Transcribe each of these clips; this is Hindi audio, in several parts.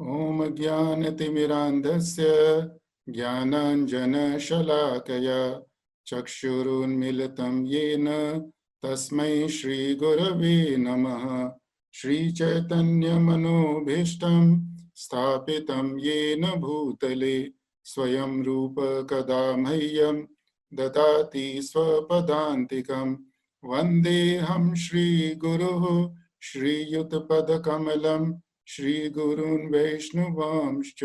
ॐ ज्ञानतिमिरान्धस्य ज्ञानाञ्जनशलाकया चक्षुरुन्मिलितं येन तस्मै श्रीगुरवे नमः। श्रीचैतन्यमनोभीष्टं स्थापितं येन भूतले स्वयं रूप कदा मह्यं ददाति स्वपदान्तिकं। वन्देऽहं श्रीगुरुः श्रीयुतपदकमलं श्रीगुरून् वैष्णवांश्च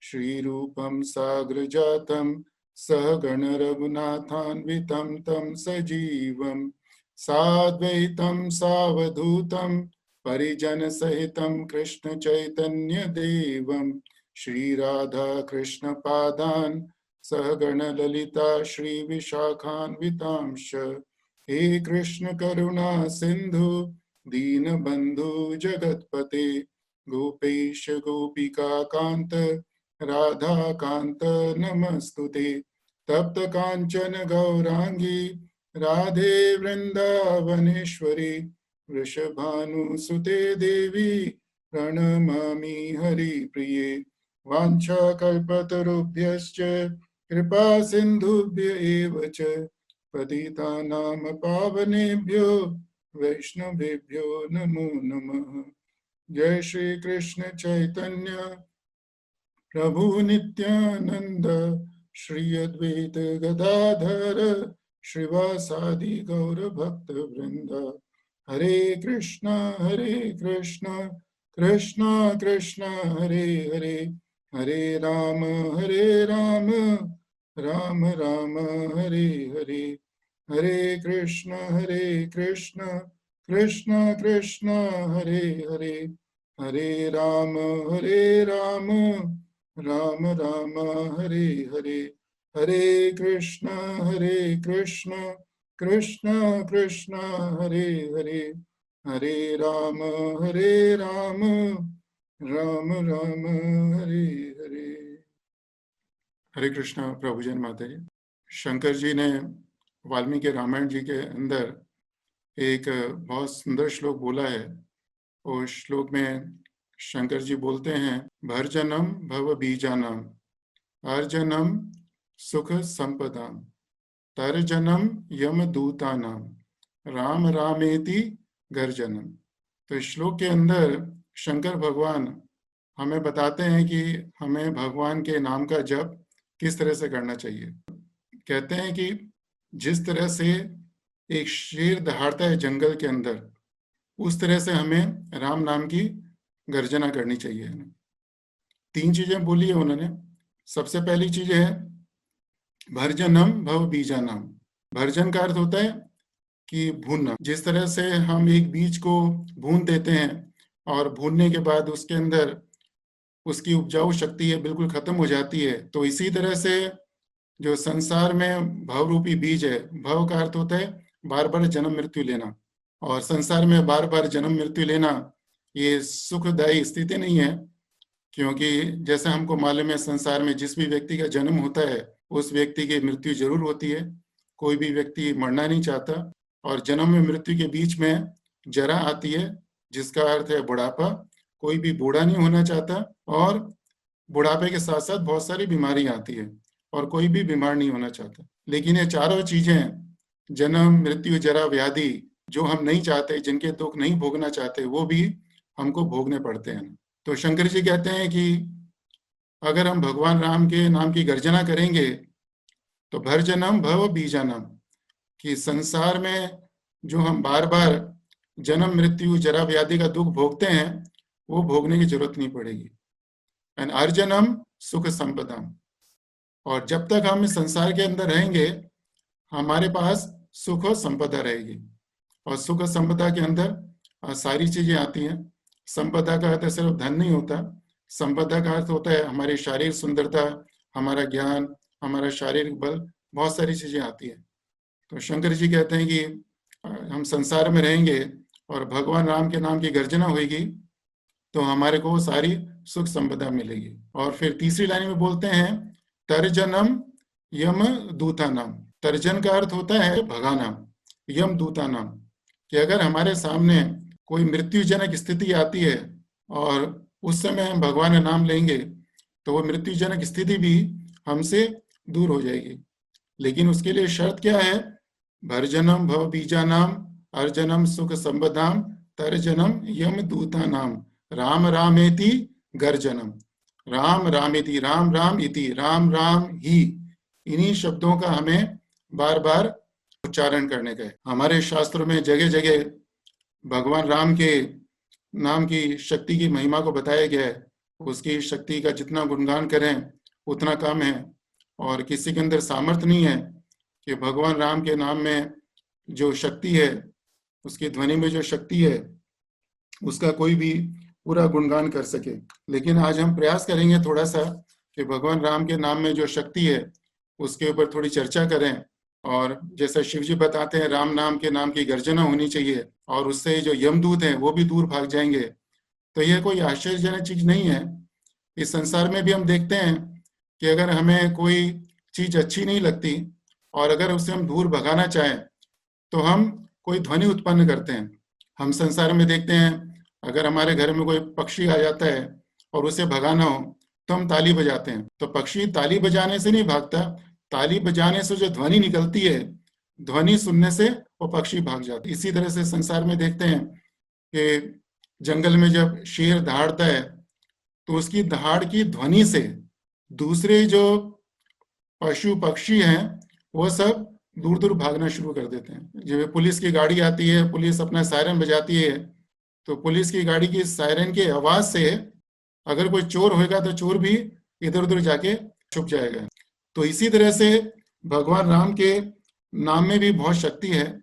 श्रीरूपं साग्रजातं सहगण रघुनाथान्वितं तं सजीवं साद्वैतं सावधूतं परिजनसहितं कृष्ण चैतन्य देवं श्रीराधा कृष्ण पादान् सहगण ललिता श्रीविशाखान्वितांश्च। हे कृष्ण करुणा सिंधु दीनबंधु जगतपते गोपेश गोपिका कांत राधा कांत नमस्तुते। तप्त कांचन गौरांगी राधे वृंदावनेश्वरी वृषभानुसुते देवी प्रणमामि हरिप्रिये। वाञ्छाकल्पतरुभ्यश्च कृपा सिन्धुभ्य एव च पतितानां पावनेभ्यो वैष्णवेभ्यो नमो नमः। जय श्री कृष्ण चैतन्य प्रभु नित्यानंद श्री अद्वैत गदाधर श्रीवासादि गौर भक्त वृंद। हरे कृष्णा कृष्णा कृष्णा हरे हरे, हरे राम राम राम हरे हरे। हरे कृष्ण कृष्ण कृष्ण हरे हरे, हरे राम राम राम हरे हरे। हरे कृष्ण कृष्ण कृष्ण हरे हरे, हरे राम राम राम हरे हरे। हरे कृष्णा प्रभुजन माता जी। शंकर जी ने वाल्मीकि रामायण जी के अंदर एक बहुत सुंदर श्लोक बोला है। और श्लोक में शंकर जी बोलते हैं, भर्जनम भव बीजानाम अर्जनम सुख संपदाम तर्जनम यम दूतानाम राम रामेति गर्जनम। तो इस श्लोक के अंदर शंकर भगवान हमें बताते हैं कि हमें भगवान के नाम का जप किस तरह से करना चाहिए। कहते हैं कि जिस तरह से एक शेर दहाड़ता है जंगल के अंदर, उस तरह से हमें राम नाम की गर्जना करनी चाहिए। 3 चीजें बोली है उन्होंने। सबसे पहली चीज है भर्जनम भव बीजानाम। भर्जन का अर्थ होता है कि भूनना। जिस तरह से हम एक बीज को भून देते हैं और भूनने के बाद उसके अंदर उसकी उपजाऊ शक्ति है बिल्कुल खत्म हो जाती है, तो इसी तरह से जो संसार में भव रूपी बीज है, भव का अर्थ होता है बार बार जन्म मृत्यु लेना, और संसार में बार बार जन्म मृत्यु लेना ये सुखदायी स्थिति नहीं है। क्योंकि जैसा हमको मालूम है, संसार में जिस भी व्यक्ति का जन्म होता है उस व्यक्ति की मृत्यु जरूर होती है। कोई भी व्यक्ति मरना नहीं चाहता, और जन्म में मृत्यु के बीच में जरा आती है जिसका अर्थ है बुढ़ापा। कोई भी बूढ़ा नहीं होना चाहता, और बुढ़ापे के साथ साथ बहुत सारी बीमारियां आती है और कोई भी बीमार नहीं होना चाहता। लेकिन ये चारों चीजें, जन्म मृत्यु जरा व्याधि, जो हम नहीं चाहते, जिनके दुख नहीं भोगना चाहते, वो भी हमको भोगने पड़ते हैं। तो शंकर जी कहते हैं कि अगर हम भगवान राम के नाम की गर्जना करेंगे तो भर्जनम भव बीजानम, कि संसार में जो हम बार बार जन्म मृत्यु जरा व्याधि का दुख भोगते हैं वो भोगने की जरूरत नहीं पड़ेगी। एंड अर्जनम सुख संपदाम, और जब तक हम इस संसार के अंदर रहेंगे हमारे पास सुख और संपदा रहेगी। और सुख संपदा के अंदर सारी चीजें आती हैं। संपदा का अर्थ सिर्फ धन नहीं होता, संपदा का अर्थ होता है हमारी शारीरिक सुंदरता, हमारा ज्ञान, हमारा शारीरिक बल, बहुत सारी चीजें आती हैं। तो शंकर जी कहते हैं कि हम संसार में रहेंगे और भगवान राम के नाम की गर्जना होगी तो हमारे को सारी सुख संपदा मिलेगी। और फिर तीसरी लाइन में बोलते हैं तर्जनम यम दूतानाम। तर्जन का अर्थ होता है भगाना, यम दूतानाम, कि अगर हमारे सामने कोई मृत्युजनक स्थिति आती है और उस समय हम भगवान का नाम लेंगे तो वो मृत्युजनक स्थिति भी हमसे दूर हो जाएगी। लेकिन उसके लिए शर्त क्या है? भरजनम भव बीजानाम अर्जनम सुख संबदाम तरजनम यम दूता नाम राम रामेति गर्जनम। राम रामेति, राम राम इति, राम राम ही, इन्हीं शब्दों का हमें बार बार उच्चारण करने का है। हमारे शास्त्रों में जगह जगह भगवान राम के नाम की शक्ति की महिमा को बताया गया है। उसकी शक्ति का जितना गुणगान करें उतना कम है, और किसी के अंदर सामर्थ्य नहीं है कि भगवान राम के नाम में जो शक्ति है, उसकी ध्वनि में जो शक्ति है, उसका कोई भी पूरा गुणगान कर सके। लेकिन आज हम प्रयास करेंगे थोड़ा सा कि भगवान राम के नाम में जो शक्ति है उसके ऊपर थोड़ी चर्चा करें। और जैसा शिव जी बताते हैं, राम नाम के नाम की गर्जना होनी चाहिए और उससे जो यमदूत हैं वो भी दूर भाग जाएंगे। तो यह कोई आश्चर्यजनक चीज नहीं है। इस संसार में भी हम देखते हैं कि अगर हमें कोई चीज अच्छी नहीं लगती और अगर उसे हम दूर भगाना चाहें तो हम कोई ध्वनि उत्पन्न करते हैं। हम संसार में देखते हैं, अगर हमारे घर में कोई पक्षी आ जाता है और उसे भगाना हो तो हम ताली बजाते हैं। तो पक्षी ताली बजाने से नहीं भागता, ताली बजाने से जो ध्वनि निकलती है, ध्वनि सुनने से वो पक्षी भाग जाता है। इसी तरह से संसार में देखते हैं कि जंगल में जब शेर दहाड़ता है तो उसकी दहाड़ की ध्वनि से दूसरे जो पशु पक्षी हैं वो सब दूर दूर भागना शुरू कर देते हैं। जब पुलिस की गाड़ी आती है, पुलिस अपना सायरन बजाती है, तो पुलिस की गाड़ी की सायरन के आवाज से अगर कोई चोर होगा तो चोर भी इधर उधर जाके छुप जाएगा। तो इसी तरह से भगवान राम के नाम में भी बहुत शक्ति है,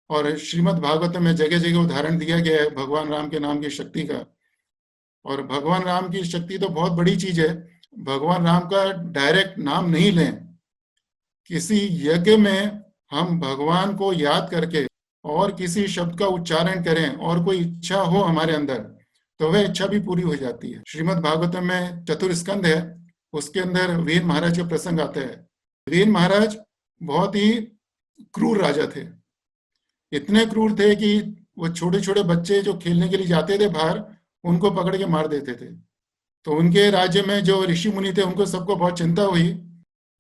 और श्रीमद् भागवत में जगह जगह उदाहरण दिया गया है भगवान राम के नाम की शक्ति का। और भगवान राम की शक्ति तो बहुत बड़ी चीज है। भगवान राम का डायरेक्ट नाम नहीं लें, किसी यज्ञ में हम भगवान को याद करके और किसी शब्द का उच्चारण करें और कोई इच्छा हो हमारे अंदर, तो वह इच्छा भी पूरी हो जाती है। श्रीमद् भागवतम में चतुर्स्कंध है, उसके अंदर वीर महाराज का प्रसंग आता है। वीर महाराज बहुत ही क्रूर राजा थे। इतने क्रूर थे कि वो छोटे छोटे बच्चे जो खेलने के लिए जाते थे बाहर, उनको पकड़ के मार देते थे। तो उनके राज्य में जो ऋषि मुनि थे उनको सबको बहुत चिंता हुई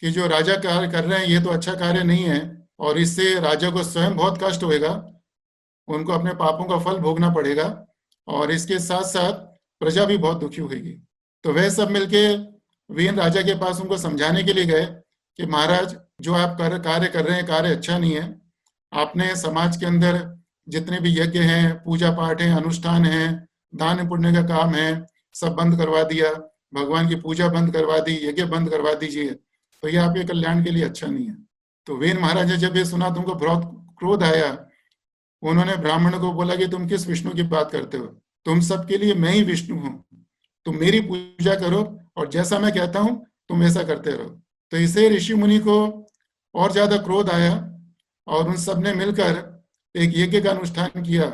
कि जो राजा कार्य कर रहे हैं ये तो अच्छा कार्य नहीं है, और इससे राजा को स्वयं बहुत कष्ट होएगा, उनको अपने पापों का फल भोगना पड़ेगा, और इसके साथ साथ प्रजा भी बहुत दुखी होगी। तो वह सब मिलके वीर राजा के पास उनको समझाने के लिए गए कि महाराज, जो आप कार्य कर रहे हैं, कार्य अच्छा नहीं है। आपने समाज के अंदर जितने भी यज्ञ हैं, पूजा पाठ है, अनुष्ठान है, दान पुण्य का काम है, सब बंद करवा दिया। भगवान की पूजा बंद करवा दी, यज्ञ बंद करवा दीजिए, तो ये आपके कल्याण के लिए अच्छा नहीं है। तो वीर महाराज जब ये सुना तुमको बहुत क्रोध आया। उन्होंने ब्राह्मण को बोला कि तुम किस विष्णु की बात करते हो? तुम सबके लिए मैं ही विष्णु हूँ, तुम मेरी पूजा करो और जैसा मैं कहता हूँ तुम ऐसा करते रहो। तो इसे ऋषि मुनि को और ज्यादा क्रोध आया और उन सब ने मिलकर एक यज्ञ का अनुष्ठान किया।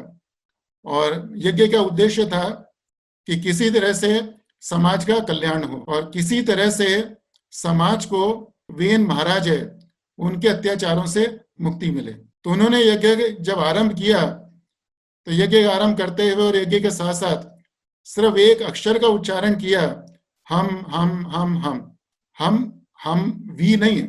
और यज्ञ का उद्देश्य था कि किसी तरह से समाज का कल्याण हो और किसी तरह से समाज को वेन महाराज है उनके अत्याचारों से मुक्ति मिले। तो उन्होंने यज्ञ जब आरंभ किया तो यज्ञ आरंभ करते हुए और यज्ञ के साथ साथ सिर्फ एक अक्षर का उच्चारण किया, हम हम हम हम हम हम वी नहीं,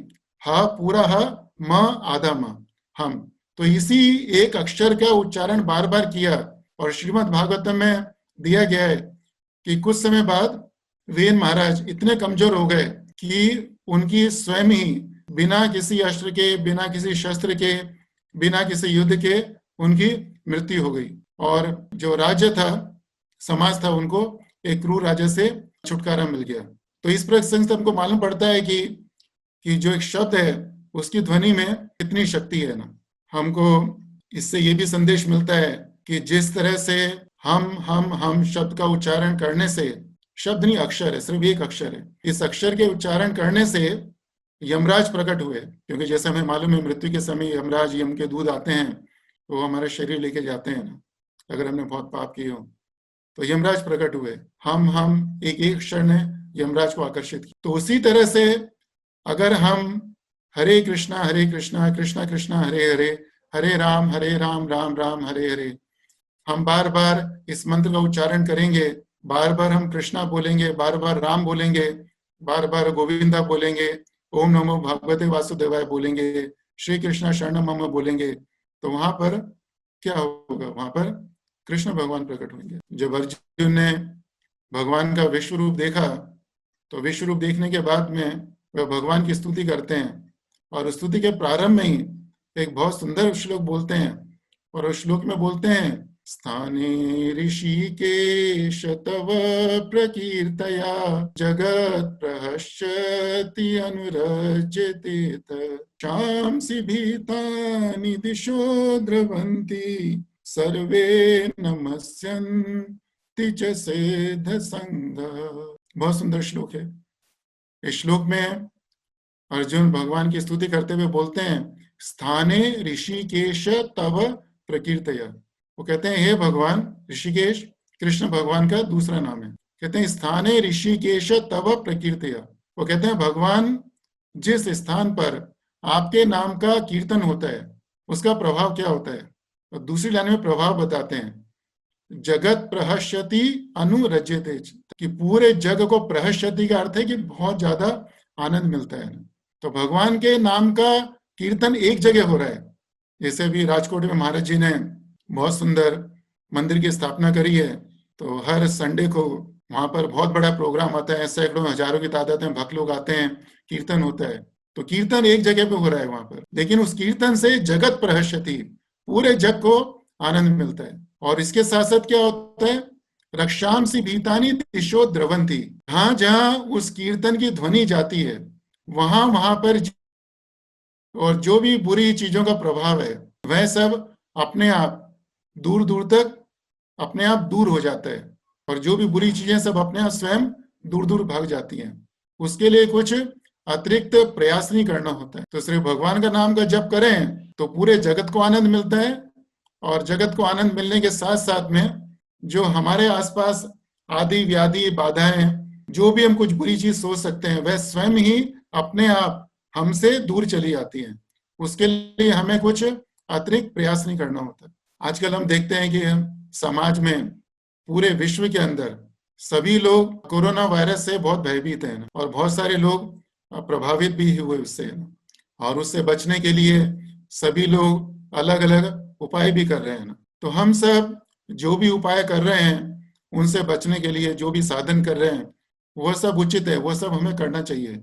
हा पूरा हा, म आधा म, हम। तो इसी एक अक्षर का उच्चारण बार बार किया। और श्रीमद् भागवतम में दिया गया है कि कुछ समय बाद वेन महाराज इतने कमजोर हो गए कि उनकी स्वयं ही बिना किसी अस्त्र के, बिना किसी शस्त्र के, बिना किसी युद्ध के उनकी मृत्यु हो गई। और जो राज्य था, समाज था, उनको एक क्रूर राजा से छुटकारा मिल गया। तो इस प्रसंग से हमको मालूम पड़ता है कि जो एक शब्द है उसकी ध्वनि में कितनी शक्ति है ना। हमको इससे ये भी संदेश मिलता है कि जिस तरह से हम शब्द का उच्चारण करने से, शब्द नहीं अक्षर है, सिर्फ एक अक्षर है, इस अक्षर के उच्चारण करने से यमराज प्रकट हुए। क्योंकि जैसे हमें मालूम है मृत्यु के समय यमराज यम के दूध आते हैं तो वो हमारा शरीर लेके जाते हैं ना, अगर हमने बहुत पाप किए हो। तो यमराज प्रकट हुए, हम एक क्षण ने यमराज को आकर्षित किया। तो उसी तरह से अगर हम हरे कृष्णा कृष्णा कृष्णा हरे हरे, हरे राम राम राम हरे हरे, हम बार बार इस मंत्र का उच्चारण करेंगे, बार बार हम कृष्णा बोलेंगे, बार बार राम बोलेंगे, बार बार गोविंदा बोलेंगे, ओम नमो भगवते वासुदेवाय बोलेंगे, श्री कृष्णा शरणम मम बोलेंगे, तो वहां पर क्या होगा? वहां पर कृष्ण भगवान प्रकट होंगे। जब अर्जुन ने भगवान का विश्व रूप देखा, तो विश्व रूप देखने के बाद में वह भगवान की स्तुति करते हैं, और स्तुति के प्रारंभ में ही एक बहुत सुंदर श्लोक बोलते हैं, और उस श्लोक में बोलते हैं, स्थाने ऋषिकेश तव प्रकीर्तया जगत प्रहस्यति अनुरज्यते शांसी भीतानि दिशो द्रवन्ति सर्वे नमस्यन्ति च सेध संग। बहुत सुंदर श्लोक है। इस श्लोक में अर्जुन भगवान की स्तुति करते हुए बोलते हैं, स्थाने ऋषिकेश तव प्रकीर्तया। वो कहते हैं, हे भगवान, ऋषिकेश कृष्ण भगवान का दूसरा नाम है। कहते हैं, स्थाने ऋषिकेश तव प्रकीर्तया। वो कहते हैं, भगवान जिस स्थान पर आपके नाम का कीर्तन होता है उसका प्रभाव क्या होता है। और दूसरी लाइन में प्रभाव बताते हैं, जगत प्रहस्यति अनुरज्यते, कि पूरे जग को, प्रहस्यति का अर्थ है कि बहुत ज्यादा आनंद मिलता है। तो भगवान के नाम का कीर्तन एक जगह हो रहा है। जैसे भी राजकोट में महाराज जी ने बहुत सुंदर मंदिर की स्थापना करी है, तो हर संडे को वहां पर बहुत बड़ा प्रोग्राम होता है, सैकड़ों हजारों की तादाद में भक्त लोग आते हैं, कीर्तन होता है। तो कीर्तन एक जगह पे हो रहा है वहां पर, लेकिन उस कीर्तन से जगत प्रहस्यति, पूरे जग को आनंद मिलता है। और इसके साथ साथ क्या होता है, रक्षांसी भीतानि दिशो द्रवंती, जहां जहां उस कीर्तन की ध्वनि जाती है वहां पर, और जो भी बुरी चीजों का प्रभाव है वह सब अपने आप दूर दूर तक अपने आप दूर हो जाता है, और जो भी बुरी चीजें सब अपने आप स्वयं दूर दूर भाग जाती हैं। उसके लिए कुछ अतिरिक्त प्रयास नहीं करना होता है। तो सिर्फ भगवान का नाम का जप करें तो पूरे जगत को आनंद मिलता है, और जगत को आनंद मिलने के साथ साथ में जो हमारे आसपास आदि व्याधि बाधाएं, जो भी हम कुछ बुरी चीज सोच सकते हैं, वह स्वयं ही अपने आप हमसे दूर चली जाती है। उसके लिए हमें कुछ अतिरिक्त प्रयास नहीं करना होता। आजकल हम देखते हैं कि समाज में, पूरे विश्व के अंदर सभी लोग कोरोना वायरस से बहुत भयभीत हैं, और बहुत सारे लोग प्रभावित भी हुए उससे, और उससे बचने के लिए सभी लोग अलग अलग उपाय भी कर रहे हैं। तो हम सब जो भी उपाय कर रहे हैं, उनसे बचने के लिए जो भी साधन कर रहे हैं, वह सब उचित है, वह सब हमें करना चाहिए।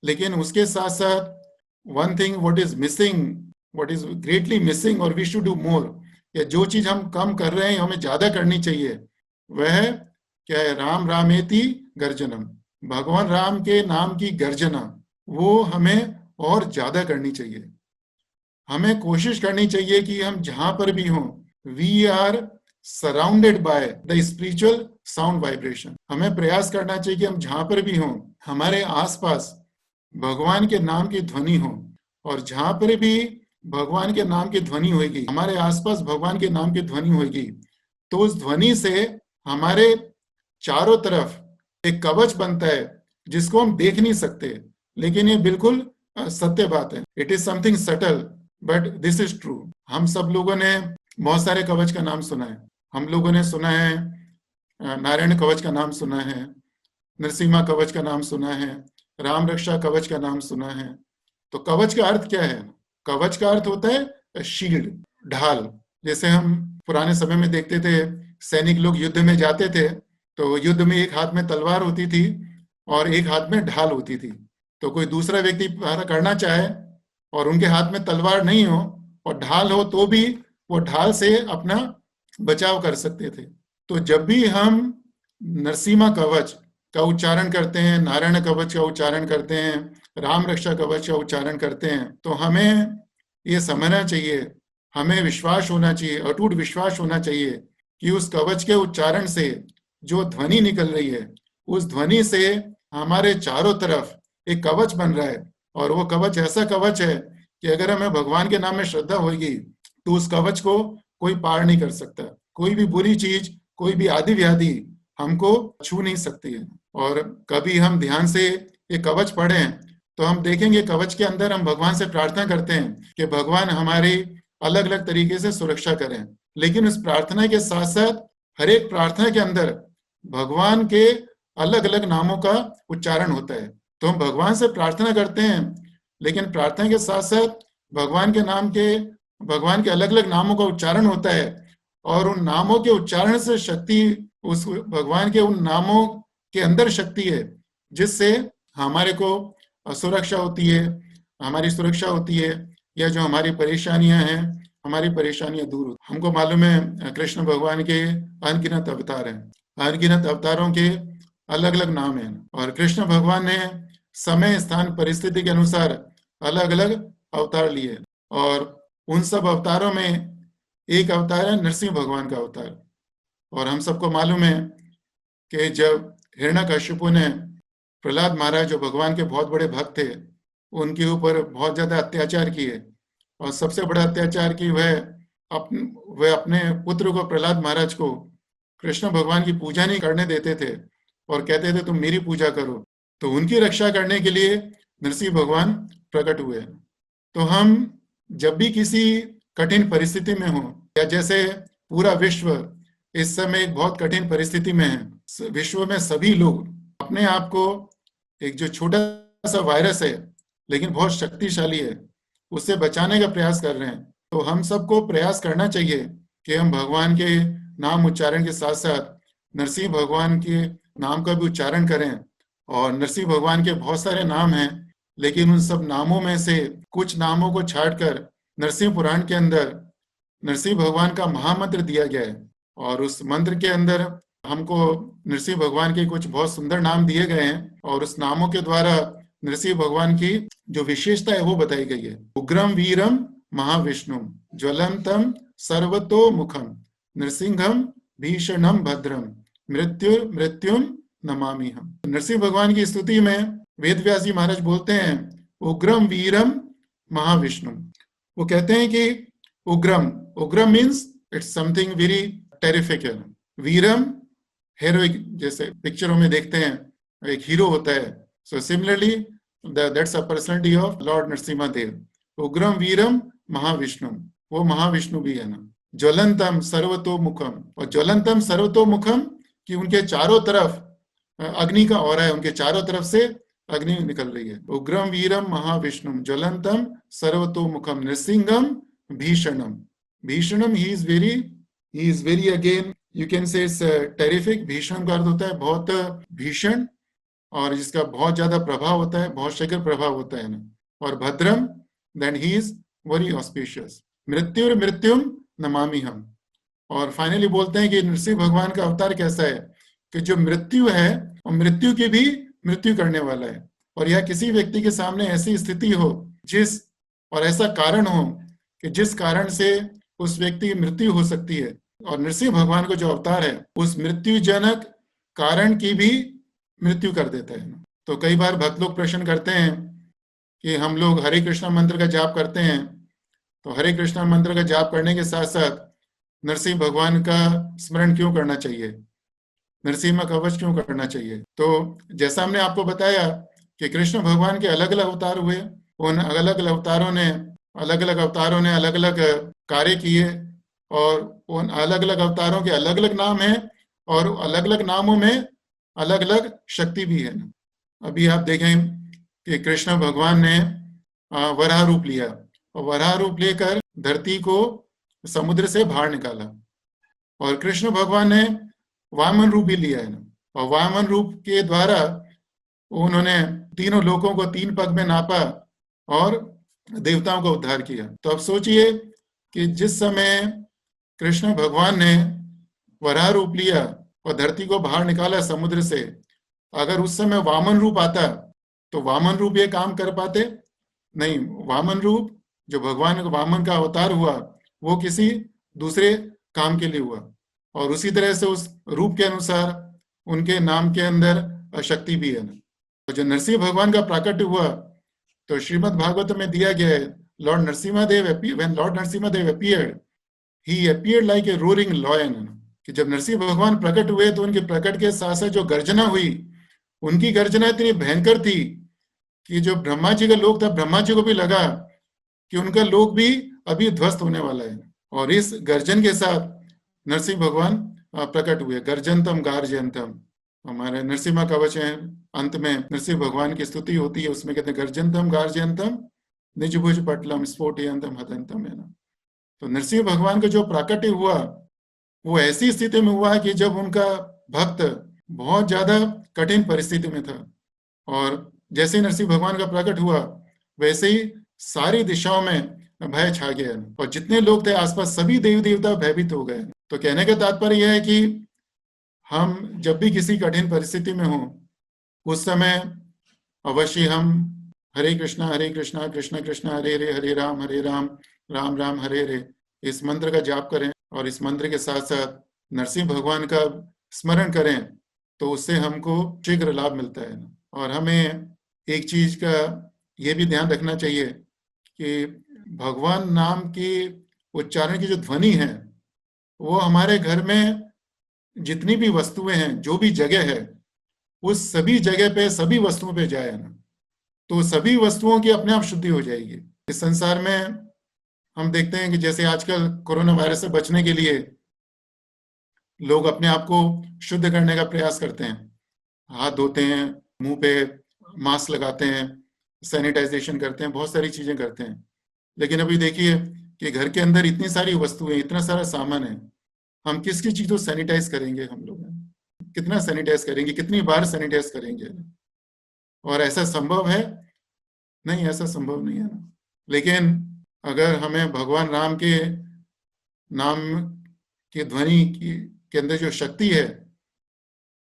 लेकिन उसके साथ साथ one thing what is missing, what is greatly missing, और वी शुड डू मोर, या जो चीज हम कम कर रहे हैं हमें ज्यादा करनी चाहिए, वह क्या है, राम रामेति गर्जनम, भगवान राम के नाम की गर्जना, वो हमें और ज्यादा करनी चाहिए। हमें कोशिश करनी चाहिए कि हम जहां पर भी हों, we are surrounded by the spiritual sound vibration. हमें प्रयास करना चाहिए कि हम जहां पर भी हों, हमारे आसपास भगवान के नाम की ध्वनि हो, और जहां पर भी भगवान के नाम की ध्वनि होगी, हमारे आसपास भगवान के नाम की ध्वनि होगी, तो उस ध्वनि से हमारे चारों तरफ एक कवच बनता है जिसको हम देख नहीं सकते, लेकिन ये बिल्कुल सत्य बात है। It is something subtle but this is true. हम सब लोगों ने बहुत सारे कवच का नाम सुना है। हम लोगों ने सुना है, नारायण कवच का नाम सुना है, नरसिम्हा कवच का नाम सुना है, राम रक्षा कवच का नाम सुना है। तो कवच का अर्थ क्या है? कवच का अर्थ होता है शील्ड, ढाल। जैसे हम पुराने समय में देखते थे, सैनिक लोग युद्ध में जाते थे, तो युद्ध में एक हाथ में तलवार होती थी और एक हाथ में ढाल होती थी। तो कोई दूसरा व्यक्ति करना चाहे और उनके हाथ में तलवार नहीं हो और ढाल हो, तो भी वो ढाल से अपना बचाव कर सकते थे। तो जब भी हम नरसिम्हा कवच का उच्चारण करते हैं, नारायण कवच का उच्चारण करते हैं, राम रक्षा कवच का उच्चारण करते हैं, तो हमें ये समझना चाहिए, हमें विश्वास होना चाहिए, अटूट विश्वास होना चाहिए कि उस कवच के उच्चारण से जो ध्वनि निकल रही है, उस ध्वनि से हमारे चारों तरफ एक कवच बन रहा है। और वो कवच ऐसा कवच है कि अगर हमें भगवान के नाम में श्रद्धा होगी तो उस कवच को कोई पार नहीं कर सकता। कोई भी बुरी चीज, कोई भी आदि व्याधि हमको छू नहीं सकती है। और कभी हम ध्यान से ये कवच पढ़ें तो हम देखेंगे कवच के अंदर हम भगवान से प्रार्थना करते हैं कि भगवान हमारी अलग अलग तरीके से सुरक्षा करें। लेकिन उस प्रार्थना के साथ साथ हर एक प्रार्थना के अंदर भगवान के अलग अलग नामों का उच्चारण होता है। तो हम भगवान से प्रार्थना करते हैं, लेकिन प्रार्थना के साथ साथ भगवान के अलग अलग नामों का उच्चारण होता है, और उन नामों के उच्चारण से शक्ति, उस भगवान के उन नामों के अंदर शक्ति है, जिससे हमारे को सुरक्षा होती है, हमारी सुरक्षा होती है, या जो हमारी परेशानियां हैं, हमारी परेशानियां दूर होती। हमको मालूम है कृष्ण भगवान के अनगिनत अवतार हैं, अनगिनत अवतारों के अलग अलग नाम हैं, और कृष्ण भगवान ने समय स्थान परिस्थिति के अनुसार अलग अलग अवतार लिए, और उन सब अवतारों में एक अवतार है नरसिंह भगवान का अवतार। और हम सबको मालूम है कि जब हिरण्यकशिपु ने प्रहलाद महाराज, जो भगवान के बहुत बड़े भक्त थे, उनके ऊपर बहुत ज्यादा अत्याचार किए, और सबसे बड़ा अत्याचार की वह अपने पुत्र को, प्रहलाद महाराज को, कृष्ण भगवान की पूजा नहीं करने देते थे, और कहते थे तुम मेरी पूजा करो। तो उनकी रक्षा करने के लिए नरसिंह भगवान प्रकट हुए। तो हम जब भी किसी कठिन परिस्थिति में हो, या जैसे पूरा विश्व इस समय एक बहुत कठिन परिस्थिति में है, विश्व में सभी लोग अपने आप को, एक जो छोटा सा वायरस है लेकिन बहुत शक्तिशाली है, उससे बचाने का प्रयास कर रहे हैं। तो हम सबको प्रयास करना चाहिए कि हम भगवान के नाम उच्चारण के साथ साथ नरसिंह भगवान के नाम का भी उच्चारण करें। और नरसिंह भगवान के बहुत सारे नाम हैं, लेकिन उन सब नामों में से कुछ नामों को छाड़कर नरसिंह पुराण के अंदर नरसिंह भगवान का महामंत्र दिया गया है, और उस मंत्र के अंदर हमको नरसिंह भगवान के कुछ बहुत सुंदर नाम दिए गए हैं, और उस नामों के द्वारा नरसिंह भगवान की जो विशेषता है वो बताई गई है। उग्रम वीरम महाविष्णु ज्वलंतम सर्वतो मुखम नृसिंहम भीषणम भद्रम मृत्युम नमामि हम। नरसिंह भगवान की स्तुति में वेद व्यास जी महाराज बोलते हैं उग्रम वीरम महाविष्णु। वो कहते हैं कि उग्रम means it's something very terrific. वीरम हेरोइक, जैसे पिक्चरों में देखते हैं एक हीरो होता है, so similarly that's a personality of lord Narasimha Deva. उग्रम वीरम महाविष्णु, वो महाविष्णु भी है ना। ज्वलंतम सर्वतोमुखम, और ज्वलंतम सर्वतोमुखम कि उनके चारों तरफ अग्नि का ऑरा है, उनके चारों तरफ से अग्नि निकल रही है। उग्रम वीरम महाविष्णु ज्वलंतम सर्वतोमुखम नृसिंहम भीषणम। भीषणम he is very again you can say terrific. भीषण का अर्थ होता है बहुत भीषण, और जिसका बहुत ज्यादा प्रभाव होता है, बहुत शीघ्र प्रभाव होता है ना। और भद्रम, then he is very auspicious. मृत्युम नमामि हम। और फाइनली बोलते हैं कि नरसिंह भगवान का अवतार कैसा है कि जो मृत्यु है और मृत्यु की भी मृत्यु करने वाला है। और यह किसी व्यक्ति के सामने ऐसी स्थिति हो और ऐसा कारण हो कि जिस कारण से उस व्यक्ति की मृत्यु हो सकती है, और नरसिंह भगवान को जो अवतार है उस मृत्युजनक कारण की भी मृत्यु कर देता है। तो कई बार भक्त लोग प्रश्न करते हैं कि हम लोग हरे कृष्णा मंत्र का जाप करते हैं, तो हरे कृष्णा मंत्र का जाप करने के साथ साथ नरसिंह भगवान का स्मरण क्यों करना चाहिए, नरसिंह कवच क्यों करना चाहिए। तो जैसा हमने आपको बताया कि कृष्ण भगवान के अलग अलग अवतार हुए, उन अलग अलग अवतारों ने अलग अलग कार्य किए, और उन अलग अलग अवतारों के अलग अलग नाम हैं, और अलग अलग नामों में अलग अलग शक्ति भी है। अभी आप देखें कि कृष्ण भगवान ने वराह रूप लिया, और वराह रूप लेकर धरती को समुद्र से बाहर निकाला। और कृष्ण भगवान ने वामन रूप भी लिया है, और वामन रूप के द्वारा उन्होंने तीनों लोकों को 3 पग में नापा और देवताओं का उद्धार किया। तो अब सोचिए कि जिस समय कृष्ण भगवान ने वराह रूप लिया और धरती को बाहर निकाला समुद्र से, अगर उस समय वामन रूप आता तो वामन रूप ये काम कर पाते नहीं। वामन रूप जो भगवान वामन का अवतार हुआ वो किसी दूसरे काम के लिए हुआ, और उसी तरह से उस रूप के अनुसार उनके नाम के अंदर शक्ति भी है। तो जो नरसिंह भगवान का प्राकट्य हुआ, तो श्रीमद् भागवत में दिया गया है, Lord Narasimhadeva when Lord Narasimhadev appeared, he appeared like a roaring lion। कि जब नरसिंह भगवान प्रकट हुए तो उनके प्रकट के साथ साथ जो गर्जना हुई, उनकी गर्जना इतनी भयंकर थी कि जो ब्रह्मा जी का लोक था, ब्रह्मा जी को भी लगा कि उनका लोक भी अभी ध्वस्त होने वाला है। और इस गर्जन के साथ नरसिंह भगवान प्रकट हुए। गर्जनतम गार्जयंतम, हमारे नरसिम्हा कवच है, अंत में नरसिंह भगवान की स्तुति होती है, उसमें कहते हैं गर्जनतम गार्जयंतम निजभुज पटलम स्फोटयंतम हदंतम, है ना। तो नरसिंह भगवान का जो प्राकट्य हुआ वो ऐसी स्थिति में हुआ कि जब उनका भक्त बहुत ज्यादा कठिन परिस्थिति में था, और जैसे ही नरसिंह भगवान का प्रकट हुआ वैसे ही सारी दिशाओं में भय छा गया, और जितने लोग थे आसपास सभी देवी देवता भयभीत हो गए। तो कहने का तात्पर्य यह है कि हम जब भी किसी कठिन परिस्थिति में हो उस समय अवश्य हम हरे कृष्णा कृष्ण कृष्ण हरे राम राम राम हरे हरे इस मंत्र का जाप करें, और इस मंत्र के साथ साथ नरसिंह भगवान का स्मरण करें, तो उससे हमको शीघ्र लाभ मिलता है। और हमें एक चीज का ये भी ध्यान रखना चाहिए कि भगवान नाम की उच्चारण की जो ध्वनि है वो हमारे घर में जितनी भी वस्तुएं हैं, जो भी जगह है, उस सभी जगह पे सभी वस्तुओं पे जाए ना, तो सभी वस्तुओं की अपने आप शुद्धि हो जाएगी। इस संसार में हम देखते हैं कि जैसे आजकल कोरोना वायरस से बचने के लिए लोग अपने आप को शुद्ध करने का प्रयास करते हैं, हाथ धोते हैं, मुंह पे मास्क लगाते हैं, सैनिटाइजेशन करते हैं, बहुत सारी चीजें करते हैं। लेकिन अभी देखिए कि घर के अंदर इतनी सारी वस्तुएं, इतना सारा सामान है, हम किस किस चीज को सैनिटाइज करेंगे? हम लोग कितना सैनिटाइज करेंगे, कितनी बार सैनिटाइज करेंगे? और ऐसा संभव है? नहीं, ऐसा संभव नहीं है ना। लेकिन अगर हमें भगवान राम के नाम की ध्वनि के अंदर जो शक्ति है,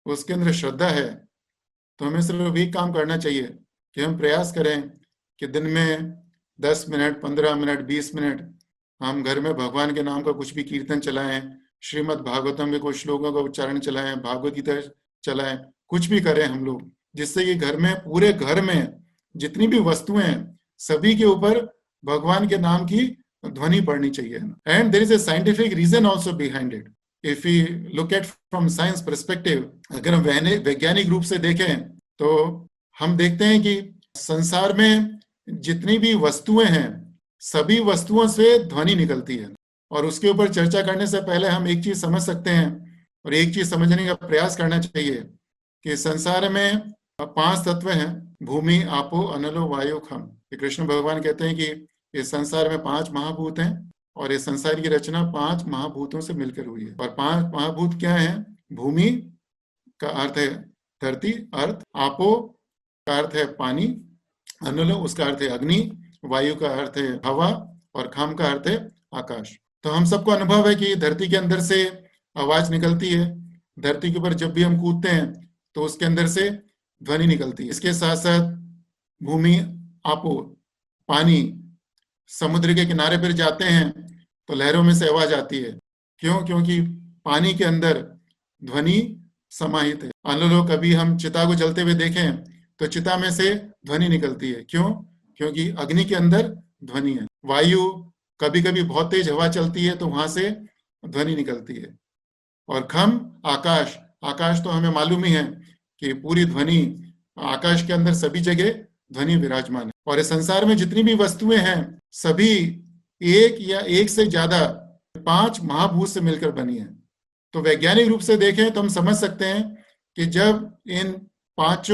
उसके अंदर श्रद्धा है, तो हमें सिर्फ एक काम करना चाहिए कि हम प्रयास करें कि दिन में 10 मिनट, 15 मिनट, 20 मिनट हम घर में भगवान के नाम का कुछ भी कीर्तन चलाएं, श्रीमद् भागवतम के कुछ श्लोकों का उच्चारण चलाएं, भागवत गीता चलाएं, कुछ भी करें हम लोग, जिससे कि घर में, पूरे घर में जितनी भी वस्तुएं हैं, सभी के ऊपर भगवान के नाम की ध्वनि पड़नी चाहिए। And there is a scientific reason also behind it. If we look at from science perspective, अगर हम वैज्ञानिक रूप से देखें तो हम देखते हैं कि संसार में जितनी भी वस्तुएं हैं, सभी वस्तुओं से ध्वनि निकलती है। और उसके ऊपर चर्चा करने से पहले हम एक चीज समझ सकते हैं, और एक चीज समझने का प्रयास करना चाहिए कि संसार में 5 तत्व हैं, भूमि, आपो, अनलो, वायु, खम। कृष्ण भगवान कहते हैं कि इस संसार में 5 महाभूत हैं, और इस संसार की रचना 5 महाभूतों से मिलकर हुई है। और 5 महाभूत क्या हैं? भूमि का अर्थ है धरती, अर्थ, आपो का अर्थ है पानी, अनलो उसका अर्थ है अग्नि, वायु का अर्थ है हवा, और खम का अर्थ है आकाश। तो हम सबको अनुभव है कि धरती के अंदर से आवाज निकलती है, धरती के ऊपर जब भी हम कूदते हैं तो उसके अंदर से ध्वनि निकलती है। इसके साथ साथ भूमि, आपो, पानी, समुद्र के किनारे पर जाते हैं तो लहरों में से आवाज आती है। क्यों? क्योंकि पानी के अंदर ध्वनि समाहित है। अनलो, कभी हम चिता को जलते हुए देखें तो चिता में से ध्वनि निकलती है। क्यों? क्योंकि अग्नि के अंदर ध्वनि है। वायु, कभी कभी बहुत तेज हवा चलती है तो वहां से ध्वनि निकलती है। और खम, आकाश, आकाश तो हमें मालूम ही है कि पूरी ध्वनि, आकाश के अंदर सभी जगह ध्वनि विराजमान है। और इस संसार में जितनी भी वस्तुएं हैं, सभी एक या एक से ज्यादा 5 महाभूत से मिलकर बनी है। तो वैज्ञानिक रूप से देखें तो हम समझ सकते हैं कि जब इन 5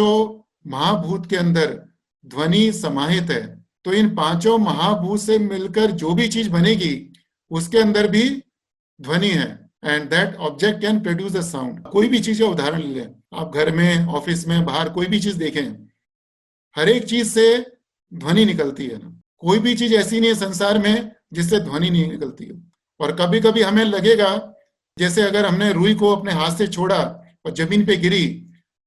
महाभूत के अंदर ध्वनि समाहित है तो इन 5 महाभूत से मिलकर जो भी चीज बनेगी उसके अंदर भी ध्वनि है, and that object can produce a sound. कोई भी चीज का उदाहरण ले लें, आप घर में, ऑफिस में, बाहर कोई भी चीज देखें, हर एक चीज से ध्वनि निकलती है ना। कोई भी चीज ऐसी नहीं है संसार में जिससे ध्वनि नहीं निकलती है। और कभी कभी हमें लगेगा जैसे अगर हमने रुई को अपने हाथ से छोड़ा और जमीन पे गिरी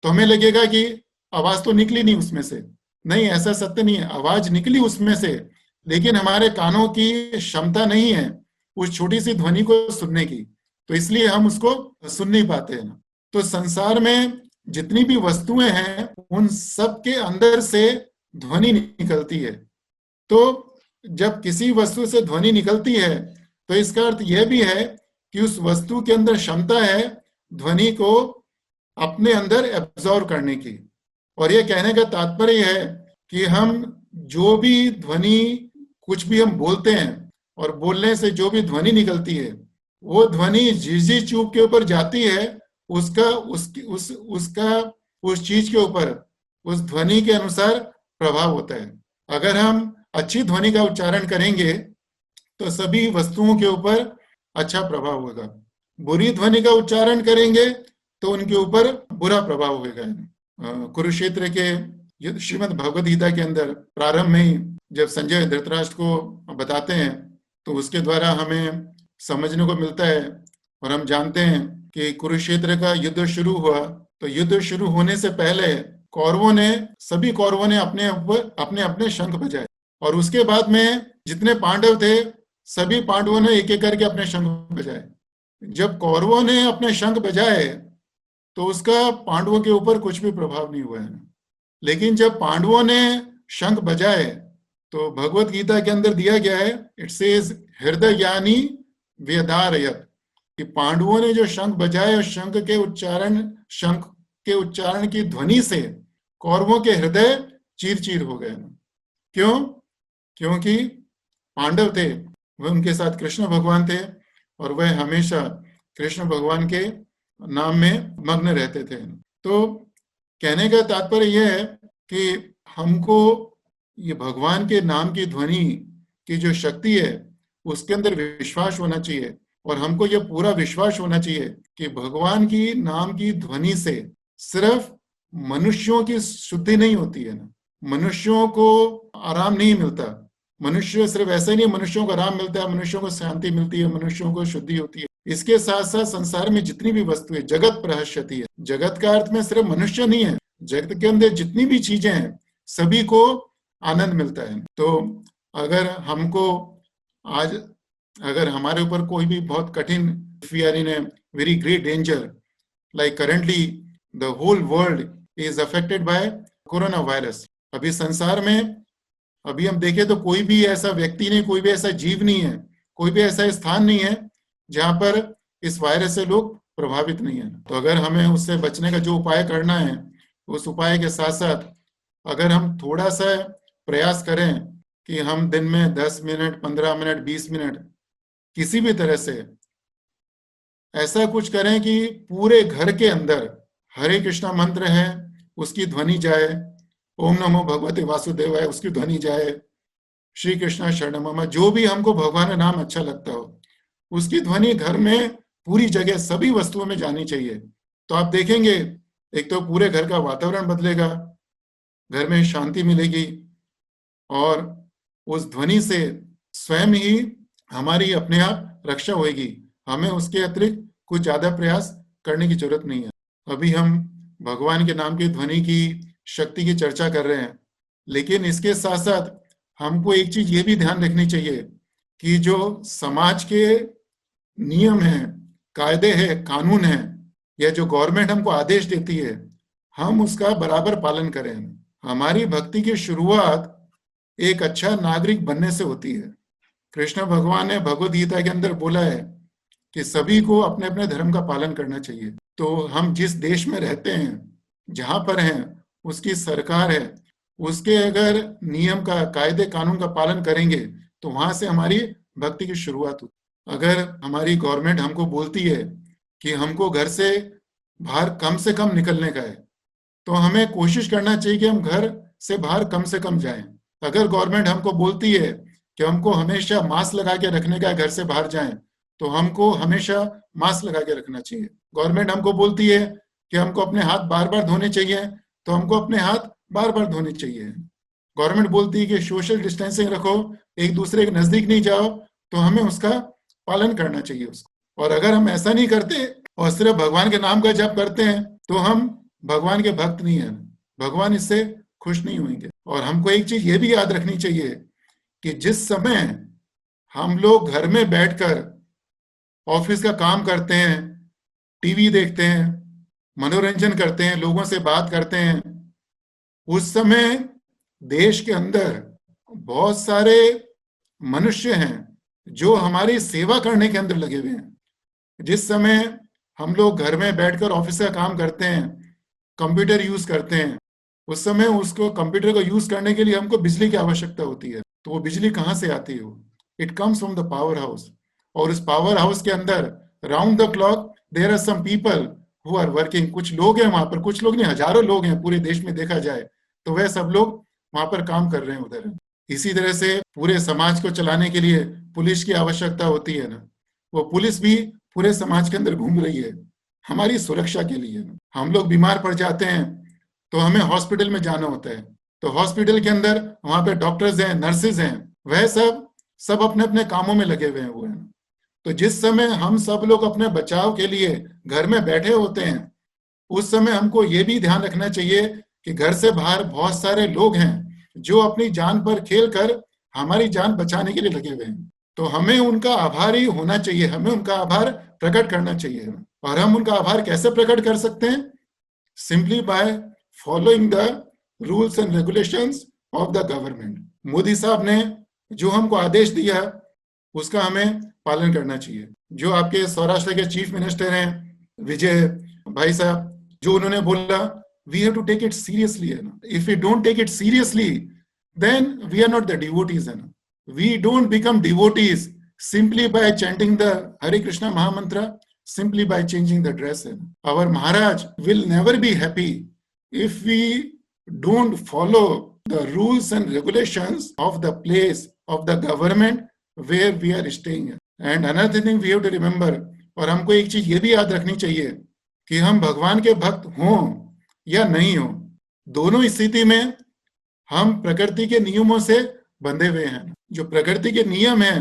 तो हमें लगेगा कि आवाज तो निकली नहीं उसमें से। नहीं, ऐसा सत्य नहीं है, आवाज निकली उसमें से, लेकिन हमारे कानों की क्षमता नहीं है उस छोटी सी ध्वनि को सुनने की, तो इसलिए हम उसको सुन नहीं पाते हैं। तो संसार में जितनी भी वस्तुएं हैं उन सब के अंदर से ध्वनि निकलती है। तो जब किसी वस्तु से ध्वनि निकलती है तो इसका अर्थ यह भी है कि उस वस्तु के अंदर क्षमता है ध्वनि को अपने अंदर एब्जॉर्व करने की। और यह कहने का तात्पर्य है कि हम जो भी ध्वनि, कुछ भी हम बोलते हैं और बोलने से जो भी ध्वनि निकलती है वो ध्वनि जिस जिस चूप के ऊपर जाती है उसका उसकी उसका उस चीज के ऊपर उस ध्वनि के अनुसार प्रभाव होता है। अगर हम अच्छी ध्वनि का उच्चारण करेंगे तो सभी वस्तुओं के ऊपर अच्छा प्रभाव होगा। बुरी ध्वनि का उच्चारण करेंगे तो उनके ऊपर बुरा प्रभाव होगा। कुरुक्षेत्र के श्रीमद् भगवद गीता के अंदर प्रारंभ में ही जब संजय धृतराष्ट्र को बताते हैं तो उसके द्वारा हमें समझने को मिलता है और हम जानते हैं कि कुरुक्षेत्र का युद्ध शुरू हुआ तो युद्ध शुरू होने से पहले सभी कौरवों ने अपने अपने शंख बजाए और उसके बाद में जितने पांडव थे सभी पांडवों ने एक एक करके अपने शंख बजाए। जब कौरवों ने अपने शंख बजाए तो उसका पांडवों के ऊपर कुछ भी प्रभाव नहीं हुआ है। लेकिन जब पांडवों ने शंख बजाए तो भगवत गीता के अंदर दिया गया है, इट सेज हृदय ज्ञानी व्यधारयत, कि पांडवों ने जो शंख बजाए और शंख के उच्चारण की ध्वनि से कौरवों के हृदय चीर चीर हो गए। क्यों? क्योंकि पांडव थे, वह उनके साथ कृष्ण भगवान थे और वह हमेशा कृष्ण भगवान के नाम में मग्न रहते थे। तो कहने का तात्पर्य यह है कि हमको ये भगवान के नाम की ध्वनि की जो शक्ति है उसके अंदर विश्वास होना चाहिए और हमको ये पूरा विश्वास होना चाहिए कि भगवान की नाम की ध्वनि से सिर्फ मनुष्यों की शुद्धि नहीं होती है ना, मनुष्यों को आराम नहीं मिलता। मनुष्य सिर्फ ऐसा नहीं, मनुष्यों को आराम मिलता है, मनुष्यों को शांति मिलती है, मनुष्यों को शुद्धि होती है। इसके साथ साथ संसार में जितनी भी वस्तु है जगत प्रहस्यति है। जगत का अर्थ में सिर्फ मनुष्य नहीं है, जगत के अंदर जितनी भी चीजें हैं सभी को आनंद मिलता है। तो अगर हमारे ऊपर कोई भी बहुत कठिन, if we are in a very great danger, like currently the whole world is affected by corona virus. अभी संसार में अभी हम देखें तो कोई भी ऐसा व्यक्ति नहीं, कोई भी ऐसा जीव नहीं है, कोई भी ऐसा स्थान नहीं है जहां पर इस वायरस से लोग प्रभावित नहीं है। तो अगर हमें उससे बचने का जो उपाय करना है उस उपाय के साथ साथ अगर हम थोड़ा सा प्रयास करें कि हम दिन में 10 मिनट 15 मिनट 20 मिनट किसी भी तरह से ऐसा कुछ करें कि पूरे घर के अंदर हरे कृष्णा मंत्र है उसकी ध्वनि जाए, ओम नमो भगवते वासुदेवाय उसकी ध्वनि जाए, श्री कृष्णा शरणम मम, जो भी हमको भगवान का नाम अच्छा लगता हो उसकी ध्वनि घर में पूरी जगह सभी वस्तुओं में जानी चाहिए। तो आप देखेंगे एक तो पूरे घर का वातावरण बदलेगा, घर में शांति मिलेगी और उस ध्वनि से स्वयं ही हमारी अपने आप रक्षा होगी। हमें उसके अतिरिक्त कुछ ज्यादा प्रयास करने की जरूरत नहीं है। अभी हम भगवान के नाम की ध्वनि की शक्ति की चर्चा कर रहे हैं, लेकिन इसके साथ साथ हमको एक चीज ये भी ध्यान रखनी चाहिए कि जो समाज के नियम है, कायदे है, कानून है या जो गवर्नमेंट हमको आदेश देती है हम उसका बराबर पालन करें। हमारी भक्ति की शुरुआत एक अच्छा नागरिक बनने से होती है। कृष्ण भगवान ने भगवद गीता के अंदर बोला है कि सभी को अपने अपने धर्म का पालन करना चाहिए। तो हम जिस देश में रहते हैं, जहां पर हैं, उसकी सरकार है, उसके अगर नियम का, कायदे कानून का पालन करेंगे तो वहां से हमारी भक्ति की शुरुआत होती। अगर हमारी गवर्नमेंट हमको बोलती है कि हमको घर से बाहर कम से कम निकलने का है तो हमें कोशिश करना चाहिए कि हम घर से बाहर कम से कम जाएं। अगर गवर्नमेंट हमको बोलती है कि हमको हमेशा मास्क लगा के रखने का, घर से बाहर जाएं, तो हमको हमेशा मास्क लगा के रखना चाहिए। गवर्नमेंट हमको बोलती है कि हमको अपने हाथ बार बार धोने चाहिए तो हमको अपने हाथ बार बार धोने चाहिए। गवर्नमेंट बोलती है कि सोशल डिस्टेंसिंग रखो, एक दूसरे के नजदीक नहीं जाओ, तो हमें उसका पालन करना चाहिए उसको। और अगर हम ऐसा नहीं करते और सिर्फ भगवान के नाम का जप करते हैं तो हम भगवान के भक्त नहीं है, भगवान इससे खुश नहीं होंगे। और हमको एक चीज ये भी याद रखनी चाहिए कि जिस समय हम लोग घर में बैठकर ऑफिस का काम करते हैं, टीवी देखते हैं, मनोरंजन करते हैं, लोगों से बात करते हैं, उस समय देश के अंदर बहुत सारे मनुष्य हैं जो हमारी सेवा करने के अंदर लगे हुए हैं। जिस समय हम लोग घर में बैठकर ऑफिस का काम करते हैं, कंप्यूटर यूज करते हैं, उस समय उसको कंप्यूटर को यूज करने के लिए हमको बिजली की आवश्यकता होती है। तो वो बिजली कहाँ से आती है? It comes from the power house. और उस पावर हाउस के अंदर round the clock there are some people who are working. कुछ लोग हैं वहां पर, कुछ लोग नहीं, हजारों लोग हैं पूरे देश में देखा जाए तो वह सब लोग वहां पर काम कर रहे हैं उधर। इसी तरह से पूरे समाज को चलाने के लिए पुलिस की आवश्यकता होती है ना, वो पुलिस भी पूरे समाज के अंदर घूम रही है हमारी सुरक्षा के लिए। हम लोग बीमार पड़ जाते हैं तो हमें हॉस्पिटल में जाना होता है, तो हॉस्पिटल के अंदर वहां पे डॉक्टर्स हैं, नर्सेज हैं, वह सब अपने अपने कामों में लगे हुए हैं। तो जिस समय हम सब लोग अपने बचाव के लिए घर में बैठे होते हैं, उस समय हमको ये भी ध्यान रखना चाहिए कि घर से बाहर बहुत सारे लोग हैं जो अपनी जान पर खेल कर हमारी जान बचाने के लिए लगे हुए हैं। तो हमें उनका आभारी होना चाहिए, हमें उनका आभार प्रकट करना चाहिए। और हम उनका आभार कैसे प्रकट कर सकते हैं? Simply by following the rules and regulations of the government. Modi साहब ने जो हमको आदेश दिया उसका हमें पालन करना चाहिए। जो आपके सौराष्ट्र के चीफ मिनिस्टर हैं विजय भाई साहब, जो उन्होंने बोला we have to take it seriously, if we don't take it seriously then we are not the devotees. We don't become devotees simply by chanting the Hare Krishna Mahamantra, simply by changing the dress. Our Maharaj will never be happy if we don't follow the rules and regulations of the place of the government where we are staying. And another thing we have to remember, और हमको एक चीज ये भी याद रखनी चाहिए कि हम भगवान के भक्त हों या नहीं हो, दोनों स्थिति में हम प्रकृति के नियमों से बंधे हुए हैं। जो प्रकृति के नियम हैं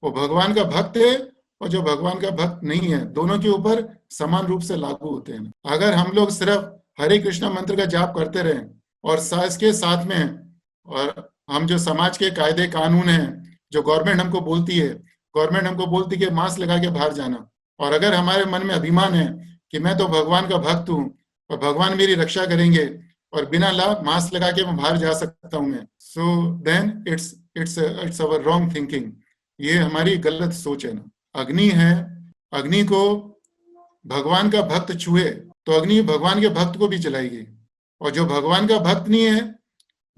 वो भगवान का भक्त है, और जो भगवान का भक्त नहीं है, दोनों के ऊपर समान रूप से लागू होते हैं। अगर हम लोग सिर्फ हरे कृष्णा मंत्र का जाप करते रहें और इसके साथ में और हम जो समाज के कायदे कानून हैं, जो गवर्नमेंट हमको बोलती है, गवर्नमेंट हमको बोलती है कि मास्क लगा के बाहर जाना, और अगर हमारे मन में अभिमान है कि मैं तो भगवान का भक्त हूँ और भगवान मेरी रक्षा करेंगे और बिना मास्क लगा के मैं बाहर जा सकता हूं मैं, so then it's our wrong thinking. ये हमारी गलत सोच है ना। अग्नि है, अग्नि को भगवान का भक्त छुए तो अग्नि भगवान के भक्त को भी जलाएगी, और जो भगवान का भक्त नहीं है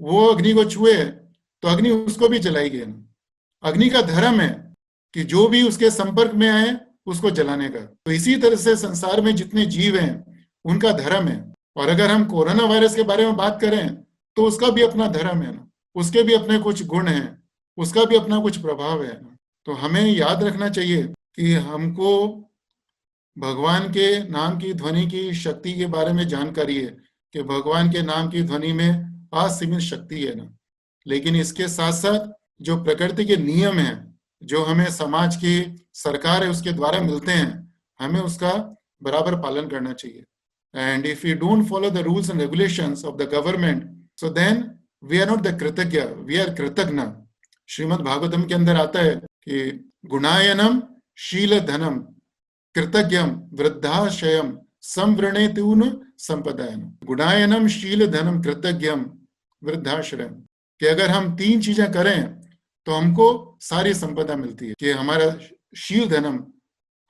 वो अग्नि को छुए तो अग्नि उसको भी जलाएगी। अग्नि का धर्म है कि जो भी उसके संपर्क में आए उसको जलाने का। तो इसी तरह से संसार में जितने जीव हैं उनका धर्म है। और अगर हम कोरोना वायरस के बारे में बात करें तो उसका भी अपना धर्म है ना, उसके भी अपने कुछ गुण हैं, उसका भी अपना कुछ प्रभाव है ना। तो हमें याद रखना चाहिए कि हमको भगवान के नाम की ध्वनि की शक्ति के बारे में जानकारी है कि भगवान के नाम की ध्वनि में असीमित शक्ति है ना। लेकिन इसके साथ साथ जो प्रकृति के नियम हैं, जो हमें समाज की सरकार है उसके द्वारा मिलते हैं, हमें उसका बराबर पालन करना चाहिए। And if we don't follow the rules and regulations of the government, so then we are not the कृतज्ञ, we are कृतज्ञ। श्रीमद् भागवतम के अंदर आता है कि गुणायनम शील धनम कृतज्ञम वृद्धाशयम संवृणेतून संपदायन। गुणायनम शील धनम कृतज्ञम वृद्धाश्रयम, कि अगर हम तीन चीजें करें तो हमको सारी संपदा मिलती है। कि हमारा शील धनम,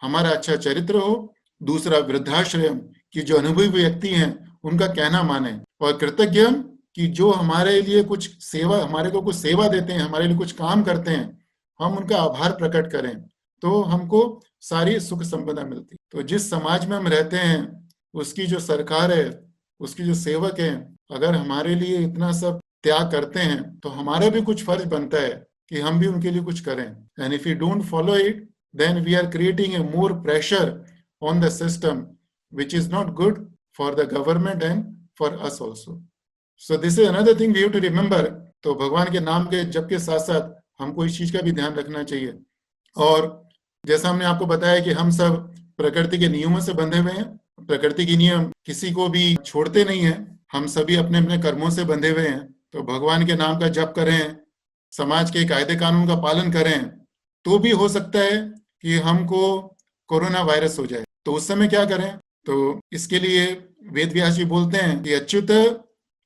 हमारा अच्छा चरित्र हो, दूसरा वृद्धाश्रयम कि जो अनुभवी व्यक्ति हैं उनका कहना माने, और कृतज्ञ कि जो हमारे लिए कुछ सेवा, हमारे को कुछ सेवा देते हैं, हमारे लिए कुछ काम करते हैं, हम उनका आभार प्रकट करें तो हमको सारी सुख संपदा मिलती। तो जिस समाज में हम रहते हैं उसकी जो सरकार है, उसकी जो सेवक हैं, अगर हमारे लिए इतना सब त्याग करते हैं तो हमारा भी कुछ फर्ज बनता है कि हम भी उनके लिए कुछ करें। And if you don't follow it then we are creating a more pressure on the system which is not good for the government and for us also. So this is another thing we have to remember. तो भगवान के नाम के जप के साथ साथ हमको इस चीज का भी ध्यान रखना चाहिए। और जैसा हमने आपको बताया कि हम सब प्रकृति के नियमों से बंधे हुए हैं, प्रकृति के नियम किसी को भी छोड़ते नहीं है, हम सभी अपने अपने कर्मों से बंधे हुए हैं। तो भगवान के नाम का जप करें, समाज के कायदे कानून का पालन करें, तो भी हो सकता है कि हमको कोरोना वायरस हो जाए। तो उस समय क्या करें? तो इसके लिए वेद व्यास जी बोलते हैं कि अच्युत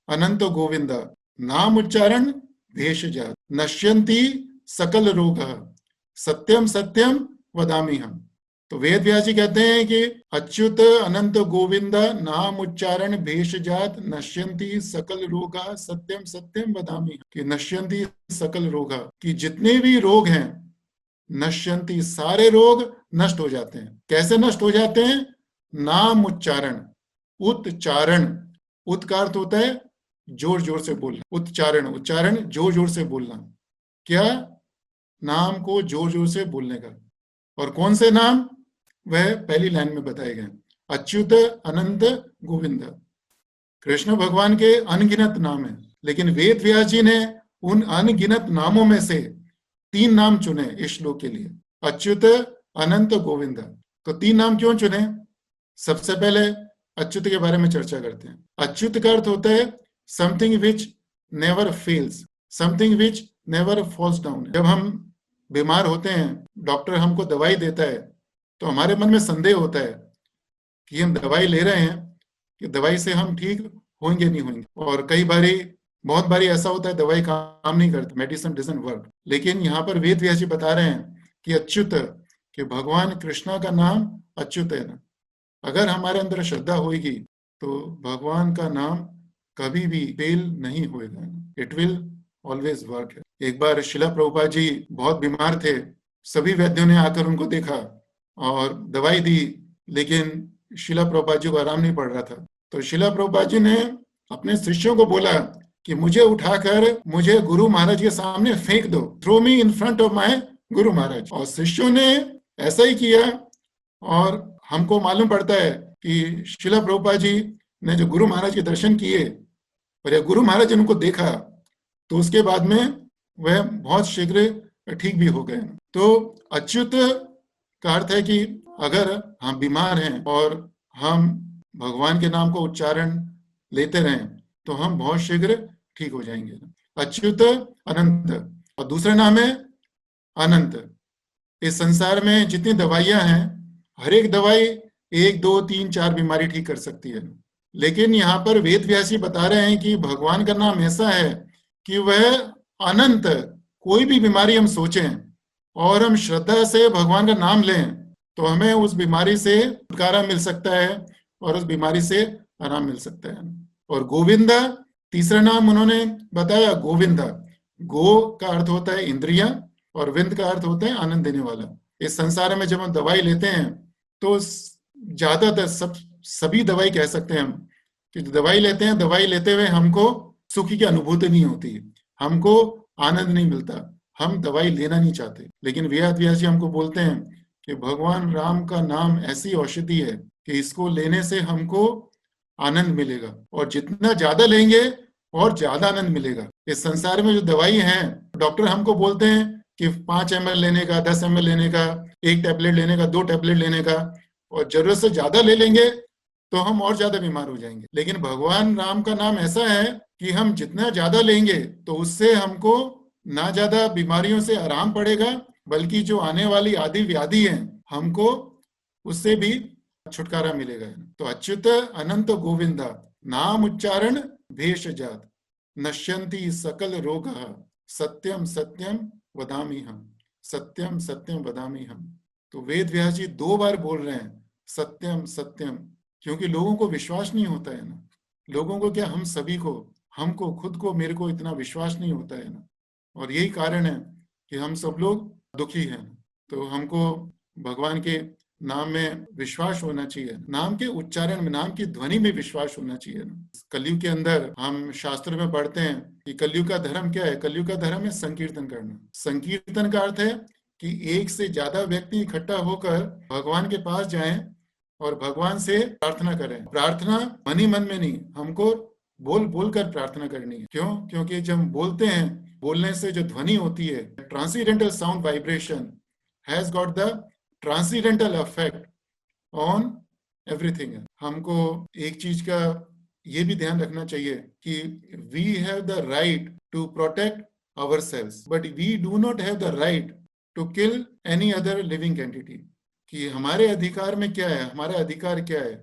अनंत गोविंद नाम उच्चारण भेषजात नश्यन्ति सकल रोग सत्यम सत्यम वदामि हम। तो वेद व्यास जी कहते हैं कि अच्युत अनंत गोविंद नाम उच्चारण भेषजात नश्यन्ति सकल रोगा सत्यम सत्यम वदामि। कि नश्यन्ति सकल रोगा, कि जितने भी रोग हैं नश्यंती, सारे रोग नष्ट हो जाते हैं। कैसे नष्ट हो जाते हैं? नाम उच्चारण, उत्चारण। उत का अर्थ होता है जोर जोर से बोलना, उच्चारण, उच्चारण जोर जोर से बोलना। क्या? नाम को जोर जोर से बोलने का। और कौन से नाम? वह पहली लाइन में बताए गए, अच्युत, अनंत, गोविंद। कृष्ण भगवान के अनगिनत नाम है, लेकिन वेद व्यास जी ने उन अनगिनत नामों में से 3 नाम चुने इस श्लोक के लिए, अच्युत, अनंत, गोविंद। तो 3 नाम क्यों चुने? सबसे पहले अच्युत के बारे में चर्चा करते हैं। अच्युत का अर्थ होता है something which never fails, something which never falls down. जब हम बीमार होते हैं, डॉक्टर हमको दवाई देता है, तो हमारे मन में संदेह होता है कि हम दवाई ले रहे हैं कि दवाई से हम ठीक होंगे नहीं होंगे। और कई बारी, बहुत बारी ऐसा होता है दवाई काम नहीं करती, मेडिसिन डजंट वर्क। लेकिन यहाँ पर वेद व्यास जी बता रहे हैं कि अच्युत, कि भगवान कृष्णा का नाम अच्युत है ना। अगर हमारे अंदर श्रद्धा होगी तो भगवान का नाम कभी भी फेल नहीं होगा, इट विल ऑलवेज वर्क। एक बार शिला प्रभुपाद जी बहुत बीमार थे, सभी वैद्यों ने आकर उनको देखा और दवाई दी, लेकिन शिला प्रभुपाद जी को आराम नहीं पड़ रहा था। तो शिला प्रभुपाद जी ने अपने शिष्यों को बोला कि मुझे उठाकर मुझे गुरु महाराज के सामने फेंक दो, throw me in front of my guru Maharaj. और शिष्यों ने ऐसा ही किया, और हमको मालूम पड़ता है कि शिला प्रभुपाद जी ने जो गुरु महाराज के दर्शन किए और या गुरु महाराज ने उनको देखा, तो उसके बाद में वह बहुत शीघ्र ठीक भी हो गए। तो अच्युत का अर्थ है कि अगर हम बीमार हैं और हम भगवान के नाम को उच्चारण लेते रहें तो हम बहुत शीघ्र ठीक हो जाएंगे। अच्युत, अनंत। और दूसरा नाम है अनंत। इस संसार में जितनी दवाइयां हैं, हर एक दवाई 1, 2, 3, 4 बीमारी ठीक कर सकती है, लेकिन यहाँ पर वेद व्यासी बता रहे हैं कि भगवान का नाम ऐसा है कि वह अनंत। कोई भी बीमारी हम सोचें और हम श्रद्धा से भगवान का नाम लें तो हमें उस बीमारी से छुटकारा मिल सकता है और उस बीमारी से आराम मिल सकता है। और गोविंदा, तीसरा नाम उन्होंने बताया, गोविंदा। गो का अर्थ होता है इंद्रिया और विंद का अर्थ होता है आनंद देने वाला। इस संसार में जब हम दवाई लेते हैं तो ज्यादातर सभी दवाई कह सकते हैं हम कि दवाई लेते हैं, दवाई लेते हुए हमको सुखी की अनुभूति नहीं होती, हमको आनंद नहीं मिलता, हम दवाई लेना नहीं चाहते। लेकिन वेद व्यास जी हमको बोलते हैं कि भगवान राम का नाम ऐसी औषधि है कि इसको लेने से हमको आनंद मिलेगा, और जितना ज्यादा लेंगे और ज्यादा आनंद मिलेगा। इस संसार में जो दवाई है, डॉक्टर हमको बोलते हैं कि 5 ml लेने का, 10 ml लेने का, 1 टैबलेट लेने का, 2 टैबलेट लेने का, और जरूरत से ज्यादा ले लेंगे तो हम और ज्यादा बीमार हो जाएंगे। लेकिन भगवान राम का नाम ऐसा है कि हम जितना ज्यादा लेंगे तो उससे हमको ना ज्यादा बीमारियों से आराम पड़ेगा, बल्कि जो आने वाली आदि व्याधि है हमको उससे भी छुटकारा मिलेगा। तो अच्युत, अनंत, गोविंदा, नाम उच्चारण भेषजात, नश्यंती सकल रोग, सत्यम सत्यम वदामि हम, सत्यम सत्यम वदामि हम। तो वेद व्यास जी 2 बार बोल रहे हैं सत्यम सत्यम, क्योंकि लोगों को विश्वास नहीं होता है ना। लोगों को क्या, हम सभी को, हमको खुद को, मेरे को इतना विश्वास नहीं होता है ना, और यही कारण है कि हम सब लोग दुखी हैं। तो हमको भगवान के नाम में विश्वास होना चाहिए, नाम के उच्चारण में, नाम की ध्वनि में विश्वास होना चाहिए। कलयुग के अंदर हम शास्त्र में पढ़ते हैं कि कलयुग का धर्म क्या है? कलयुग का धर्म है संकीर्तन करना। संकीर्तन का अर्थ है कि एक से ज्यादा व्यक्ति इकट्ठा होकर भगवान के पास जाएं और भगवान से प्रार्थना करें। प्रार्थना मन ही मन में नहीं, हमको बोल बोल कर प्रार्थना करनी है। क्यों? क्योंकि जब हम बोलते हैं, बोलने से जो ध्वनि होती है, transcendental sound vibration has got the transcendental effect on everything. हमको एक चीज का ये भी ध्यान रखना चाहिए कि we have the right to protect ourselves, but we do not have the right to kill any other living entity. कि हमारे अधिकार में क्या है, हमारा अधिकार क्या है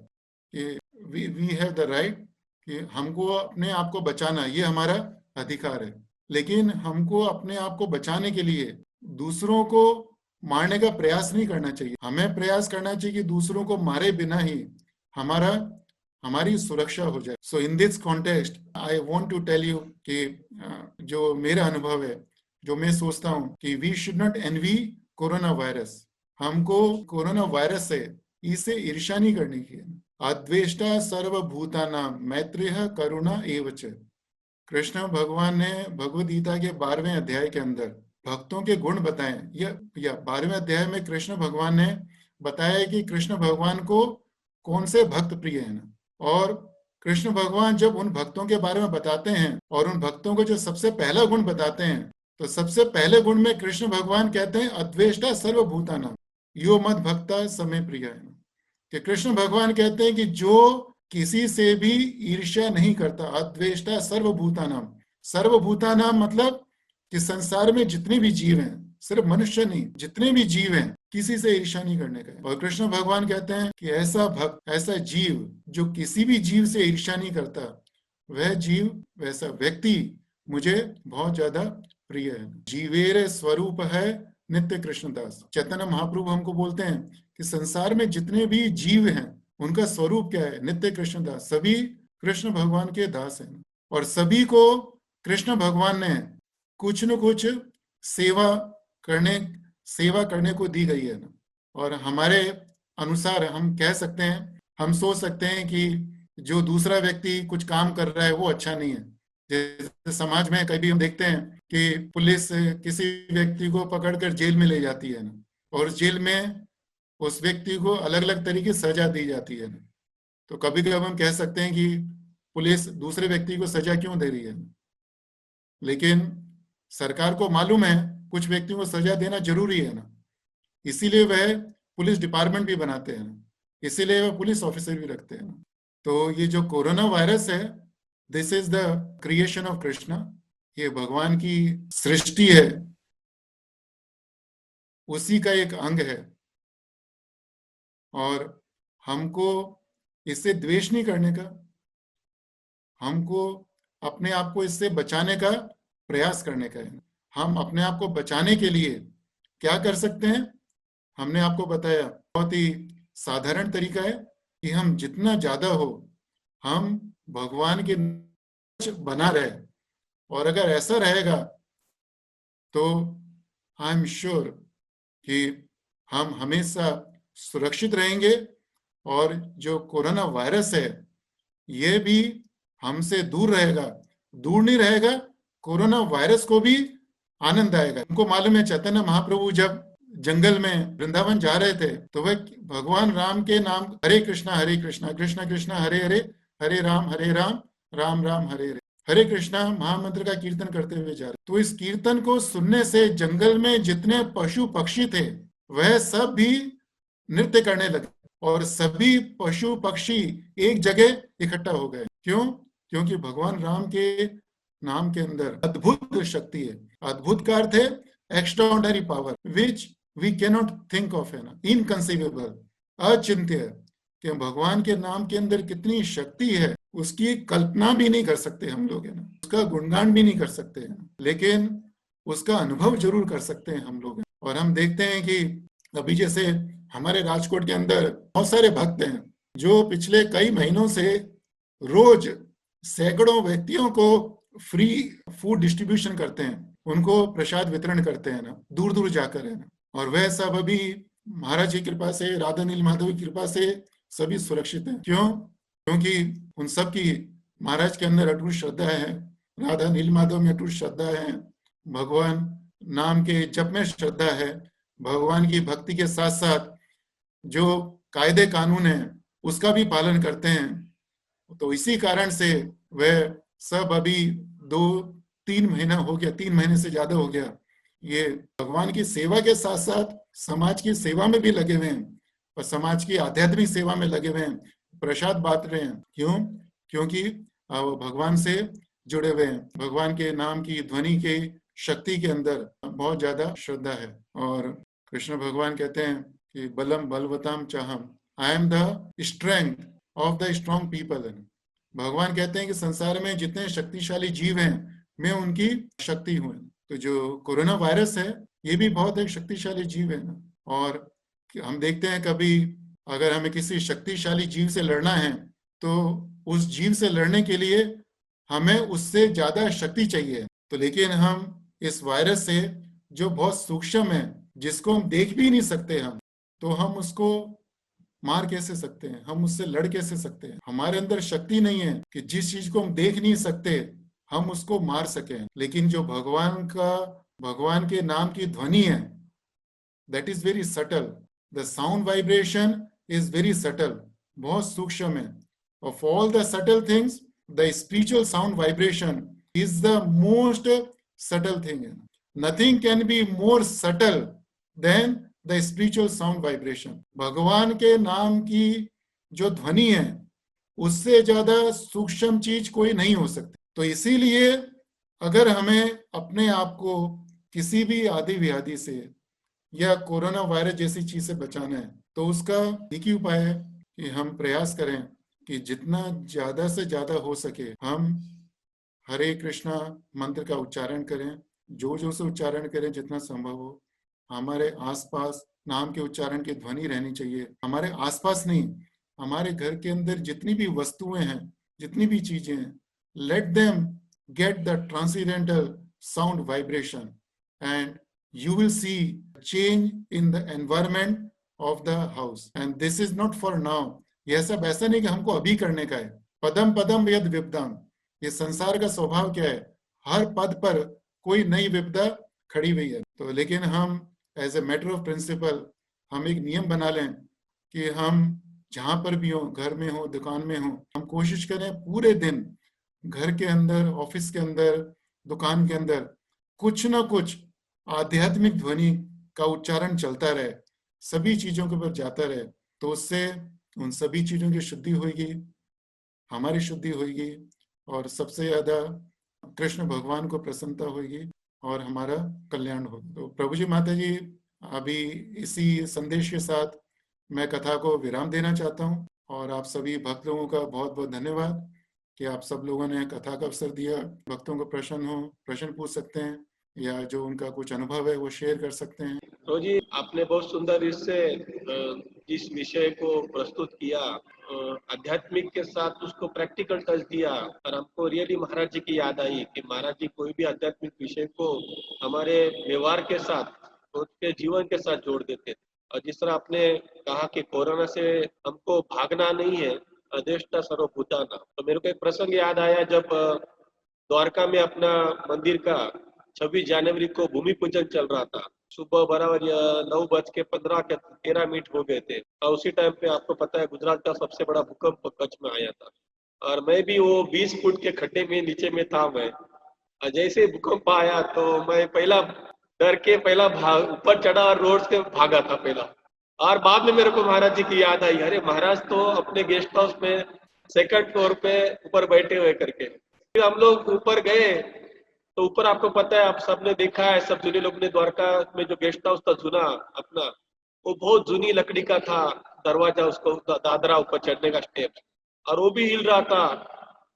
कि वी हैव द राइट कि हमको अपने आप को बचाना, ये हमारा अधिकार है। लेकिन हमको अपने आप को बचाने के लिए दूसरों को मारने का प्रयास नहीं करना चाहिए। हमें प्रयास करना चाहिए कि दूसरों को मारे बिना ही हमारी सुरक्षा हो जाए। So in this context I want to tell you कि जो मेरा अनुभव है, जो मैं सोचता हूँ कि we should not envy corona virus, हमको कोरोना वायरस से इसे ईर्ष्या नहीं करनी की है। अद्वेष्टा सर्वभूतानां मैत्रेय करुणा एवच। कृष्ण भगवान ने भगवद गीता के 12वें अध्याय के अंदर भक्तों के गुण बताए। या 12वें अध्याय में कृष्ण भगवान ने बताया कि कृष्ण भगवान को कौन से भक्त प्रिय हैं। और कृष्ण भगवान जब उन भक्तों के बारे में बताते हैं और उन भक्तों को जो सबसे पहला गुण बताते हैं, तो सबसे पहले गुण में कृष्ण भगवान कहते हैं अद्वेष्टा सर्वभूतानां यो मद भक्ता समे प्रिय है। कि कृष्ण भगवान कहते हैं कि जो किसी से भी ईर्ष्या नहीं करता, अद्वेष्टा सर्वभूतानां। सर्वभूतानां मतलब कि संसार में जितने भी जीव हैं, सिर्फ मनुष्य नहीं, जितने भी जीव हैं, किसी से ईर्ष्या नहीं करने का। और कृष्ण भगवान कहते हैं कि ऐसा भक्त, ऐसा जीव जो किसी भी जीव से ईर्ष्या नहीं करता, वह जीव, वैसा व्यक्ति मुझे बहुत ज्यादा प्रिय है। जीवेर स्वरूप है नित्य कृष्णदास। चैतन्य महाप्रभु हमको बोलते हैं कि संसार में जितने भी जीव हैं उनका स्वरूप क्या है? नित्य कृष्णदास। सभी कृष्ण भगवान के दास हैं और सभी को कृष्ण भगवान ने कुछ न कुछ सेवा करने को दी गई है। और हमारे अनुसार हम कह सकते हैं, हम सोच सकते हैं कि जो दूसरा व्यक्ति कुछ काम कर रहा है वो अच्छा नहीं है। जैसे समाज में कभी हम देखते हैं कि पुलिस किसी व्यक्ति को पकड़कर जेल में ले जाती है ना, और जेल में उस व्यक्ति को अलग अलग तरीके से सजा दी जाती है। तो कभी कभी हम कह सकते हैं कि पुलिस दूसरे व्यक्ति को सजा क्यों दे रही है, लेकिन सरकार को मालूम है कुछ व्यक्तियों को सजा देना जरूरी है ना, इसीलिए वह पुलिस डिपार्टमेंट भी बनाते हैं, इसीलिए वह पुलिस ऑफिसर भी रखते हैं। तो ये जो कोरोना वायरस है, this is the creation of Krishna. ये भगवान की सृष्टि है, उसी का एक अंग है। और हमको इससे द्वेष नहीं करने का, हमको अपने आप को इससे बचाने का प्रयास करने का है। हम अपने आप को बचाने के लिए क्या कर सकते हैं? हमने आपको बताया, बहुत ही साधारण तरीका है कि हम जितना ज्यादा हो हम भगवान के बना रहे। और अगर ऐसा रहेगा तो आई एम श्योर कि हम हमेशा सुरक्षित रहेंगे और जो कोरोना वायरस है ये भी हमसे दूर रहेगा। दूर नहीं रहेगा, कोरोना वायरस को भी आनंद आएगा। हमको मालूम है चैतन्य महाप्रभु जब जंगल में वृंदावन जा रहे थे तो वह भगवान राम के नाम हरे कृष्णा कृष्णा कृष्णा हरे हरे, हरे राम राम राम हरे हरे, हरे कृष्णा महामंत्र का कीर्तन करते हुए जा रहे। तो इस कीर्तन को सुनने से जंगल में जितने पशु पक्षी थे वह सब भी नृत्य करने लगे और सभी पशु पक्षी एक जगह इकट्ठा हो गए। क्यों? क्योंकि भगवान राम के नाम के अंदर अद्भुत शक्ति है। अद्भुत का अर्थ है extraordinary power which we can not think of, है ना, इनकंसीवेबल, अचिंत्य। कि भगवान के नाम के अंदर कितनी शक्ति है उसकी कल्पना भी नहीं कर सकते हम लोग, है ना, उसका गुणगान भी नहीं कर सकते हैं, लेकिन उसका अनुभव जरूर कर सकते हैं हम लोग। और हम देखते हैं कि अभी जैसे हमारे राजकोट के अंदर बहुत सारे भक्त हैं जो पिछले कई महीनों से रोज सैकड़ों व्यक्तियों को फ्री फूड डिस्ट्रीब्यूशन करते हैं, उनको प्रसाद वितरण करते हैं ना, दूर दूर जाकर, है ना। और वह सब अभी महाराज की कृपा से, राधा नील माधव की कृपा से सभी सुरक्षित हैं। क्यों? क्योंकि उन सब की महाराज के अंदर अटूट श्रद्धा है, राधा नील माधव में अटूट श्रद्धा है, भगवान नाम के जप में श्रद्धा है, भगवान की भक्ति के साथ साथ जो कायदे कानून है उसका भी पालन करते हैं। तो इसी कारण से वह सब अभी 2-3 महीना हो गया, 3 महीने से ज्यादा हो गया, ये भगवान की सेवा के साथ साथ समाज की सेवा में भी लगे हुए हैं और समाज की आध्यात्मिक सेवा में लगे हुए हैं, प्रसाद बांट रहे हैं। क्यों? क्योंकि भगवान से जुड़े हुए हैं, भगवान के नाम की ध्वनि के शक्ति के अंदर बहुत ज्यादा श्रद्धा है। और कृष्ण भगवान कहते हैं कि बलम बलवताम चाहम, I am the strength of the strong people. भगवान कहते हैं कि संसार में जितने शक्तिशाली जीव हैं मैं उनकी शक्ति हूं। तो जो कोरोना वायरस है ये भी बहुत एक शक्तिशाली जीव है ना। और हम देखते हैं कभी अगर हमें किसी शक्तिशाली जीव से लड़ना है तो उस जीव से लड़ने के लिए हमें उससे ज्यादा शक्ति चाहिए। तो लेकिन हम इस वायरस से जो बहुत सूक्ष्म है जिसको हम देख भी नहीं सकते हम, तो हम उसको मार कैसे सकते हैं, हम उससे लड़ कैसे सकते हैं? हमारे अंदर शक्ति नहीं है कि जिस चीज को हम देख नहीं सकते हम उसको मार सकें। लेकिन जो भगवान के नाम की ध्वनि है, that is very subtle, the sound vibration is very subtle, बहुत सूक्ष्म है। Of all the subtle things, the spiritual sound vibration is the most subtle thing. Nothing can be more subtle than the spiritual sound vibration. भगवान के नाम की जो ध्वनि है उससे ज्यादा सूक्ष्म चीज कोई नहीं हो सकती। तो इसीलिए अगर हमें अपने आप को किसी भी आदि व्याधि से या कोरोना वायरस जैसी चीज से बचाना है, तो उसका एक ही उपाय है कि हम प्रयास करें कि जितना ज्यादा से ज्यादा हो सके हम हरे कृष्णा मंत्र का उच्चारण करें, जोर जोर से उच्चारण करें जितना संभव हो। हमारे आसपास नाम के उच्चारण की ध्वनि रहनी चाहिए, हमारे आसपास नहीं, हमारे घर के अंदर जितनी भी वस्तुएं हैं, जितनी भी चीजें हैं, let them get the transcendental sound vibration and you will see change in the environment of the house. And this is not for now. यह सब ऐसा नहीं कि हमको अभी करने का है। पदम पदम यद विपदम, ये संसार का स्वभाव क्या है, हर पद पर कोई नई विपदा खड़ी हुई है। तो लेकिन हम as a matter of principle हम एक नियम बना लें कि हम जहां पर भी हो, घर में हो, दुकान में हो, हम कोशिश करें पूरे दिन घर के अंदर, ऑफिस के अंदर, दुकान के अंदर कुछ ना कुछ आध्यात्मिक ध्वनि का उच्चारण चलता रहे, सभी चीजों के ऊपर जाता रहे। तो उससे उन सभी चीजों की शुद्धि होगी, हमारी शुद्धि होगी और सबसे ज्यादा कृष्ण भगवान को प्रसन्नता होगी और हमारा कल्याण होगा। तो प्रभु जी, माता जी, अभी इसी संदेश के साथ मैं कथा को विराम देना चाहता हूँ और आप सभी भक्त लोगों का बहुत बहुत धन्यवाद कि आप सब लोगों ने कथा का अवसर दिया। भक्तों को प्रश्न पूछ सकते हैं या जो उनका कुछ अनुभव है वो शेयर कर सकते हैं। तो जी, आपने बहुत सुंदर इससे इस विषय को प्रस्तुत किया, आध्यात्मिक के साथ उसको प्रैक्टिकल टच दिया और हमको रियली महाराज जी की याद आई कि महाराज जी कोई भी आध्यात्मिक विषय को हमारे व्यवहार के साथ, उसके जीवन के साथ जोड़ देते थे। और जिस तरह आपने कहा कि कोरोना से हमको भागना नहीं है, अदेष्टा सर्वभूताना, तो मेरे को एक प्रसंग याद आया जब द्वारका में अपना मंदिर का 26 जनवरी को भूमि पूजन चल रहा था। सुबह बराबर 9:15 हो गए थे और उसी टाइम पे आपको पता है गुजरात का सबसे बड़ा भूकंप कच्छ में आया था और मैं भी वो 20 फुट के खड्डे में नीचे में था। मैं जैसे भूकंप आया तो मैं पहला डर के भाग ऊपर चढ़ा और रोड से भागा था पहला। और बाद में मेरे को महाराज जी की याद आई, अरे महाराज तो अपने गेस्ट हाउस में सेकंड फ्लोर पे ऊपर बैठे हुए करके। फिर हम लोग ऊपर गए तो ऊपर आपको पता है, आप सबने देखा है, सब जुने लोग ने, द्वारका में जो गेस्ट हाउस था जुना अपना, वो बहुत जुनी लकड़ी का था दरवाजा, उसको दादरा ऊपर चढ़ने का स्टेप, और वो भी हिल रहा था।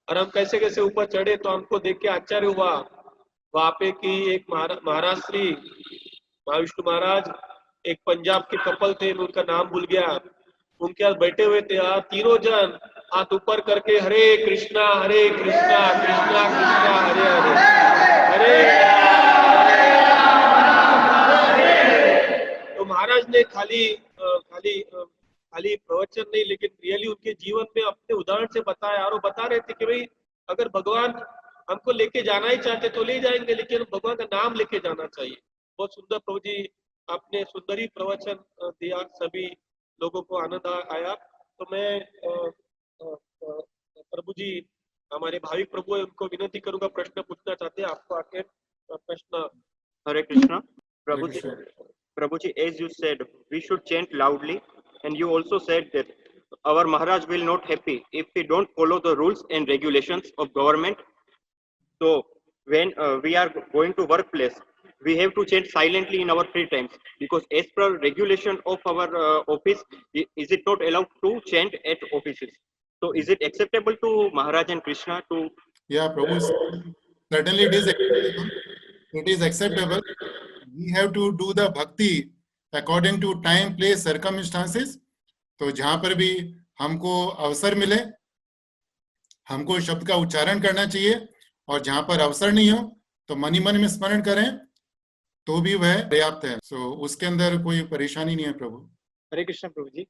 और हम कैसे कैसे ऊपर चढ़े तो हमको देख के आश्चर्य हुआ, वहां पे की एक महाराज श्री महाविष्णु महाराज, एक पंजाब के कपल थे, उनका नाम भूल गया, उनके साथ बैठे हुए थे। तीनों जन हाथ ऊपर करके हरे कृष्णा कृष्णा कृष्णा हरे हरे हरे। तो महाराज ने खाली प्रवचन नहीं, लेकिन रियली उनके जीवन में अपने उदाहरण से बताया। और वो बता रहे थे कि भाई अगर भगवान हमको लेके जाना ही चाहते तो ले जाएंगे, लेकिन भगवान का नाम लेके जाना चाहिए। बहुत सुंदर प्रभु जी, आपने सुंदर ही प्रवचन दिया, सभी लोगों को आनंद आया। तो मैं प्रभु जी, हमारे भाविक प्रभु है, उनको विनती करूंगा, प्रश्न पूछना चाहते हैं आपको आके प्रश्न। हरे कृष्णा। प्रभु जी, as you said, we should chant loudly, and you also said that our Maharaj will not happy if we don't follow the rules and regulations of government. So when we are going to workplace, we have to chant silently in our free times, because as per regulation of our office, is it not allowed to chant at offices? So is it acceptable to Maharaj and Krishna to? Yeah, Prabhu, certainly it is acceptable. It is acceptable. We have to do the bhakti according to time, place, circumstances. तो जहां पर भी हमको अवसर मिले हमको शब्द का उच्चारण करना चाहिए, और जहां पर अवसर नहीं हो तो मन ही मन में स्मरण करें। तो भी वह पर्याप्त है। सो उसके अंदर कोई परेशानी नहीं है प्रभु। हरे कृष्ण प्रभु जी।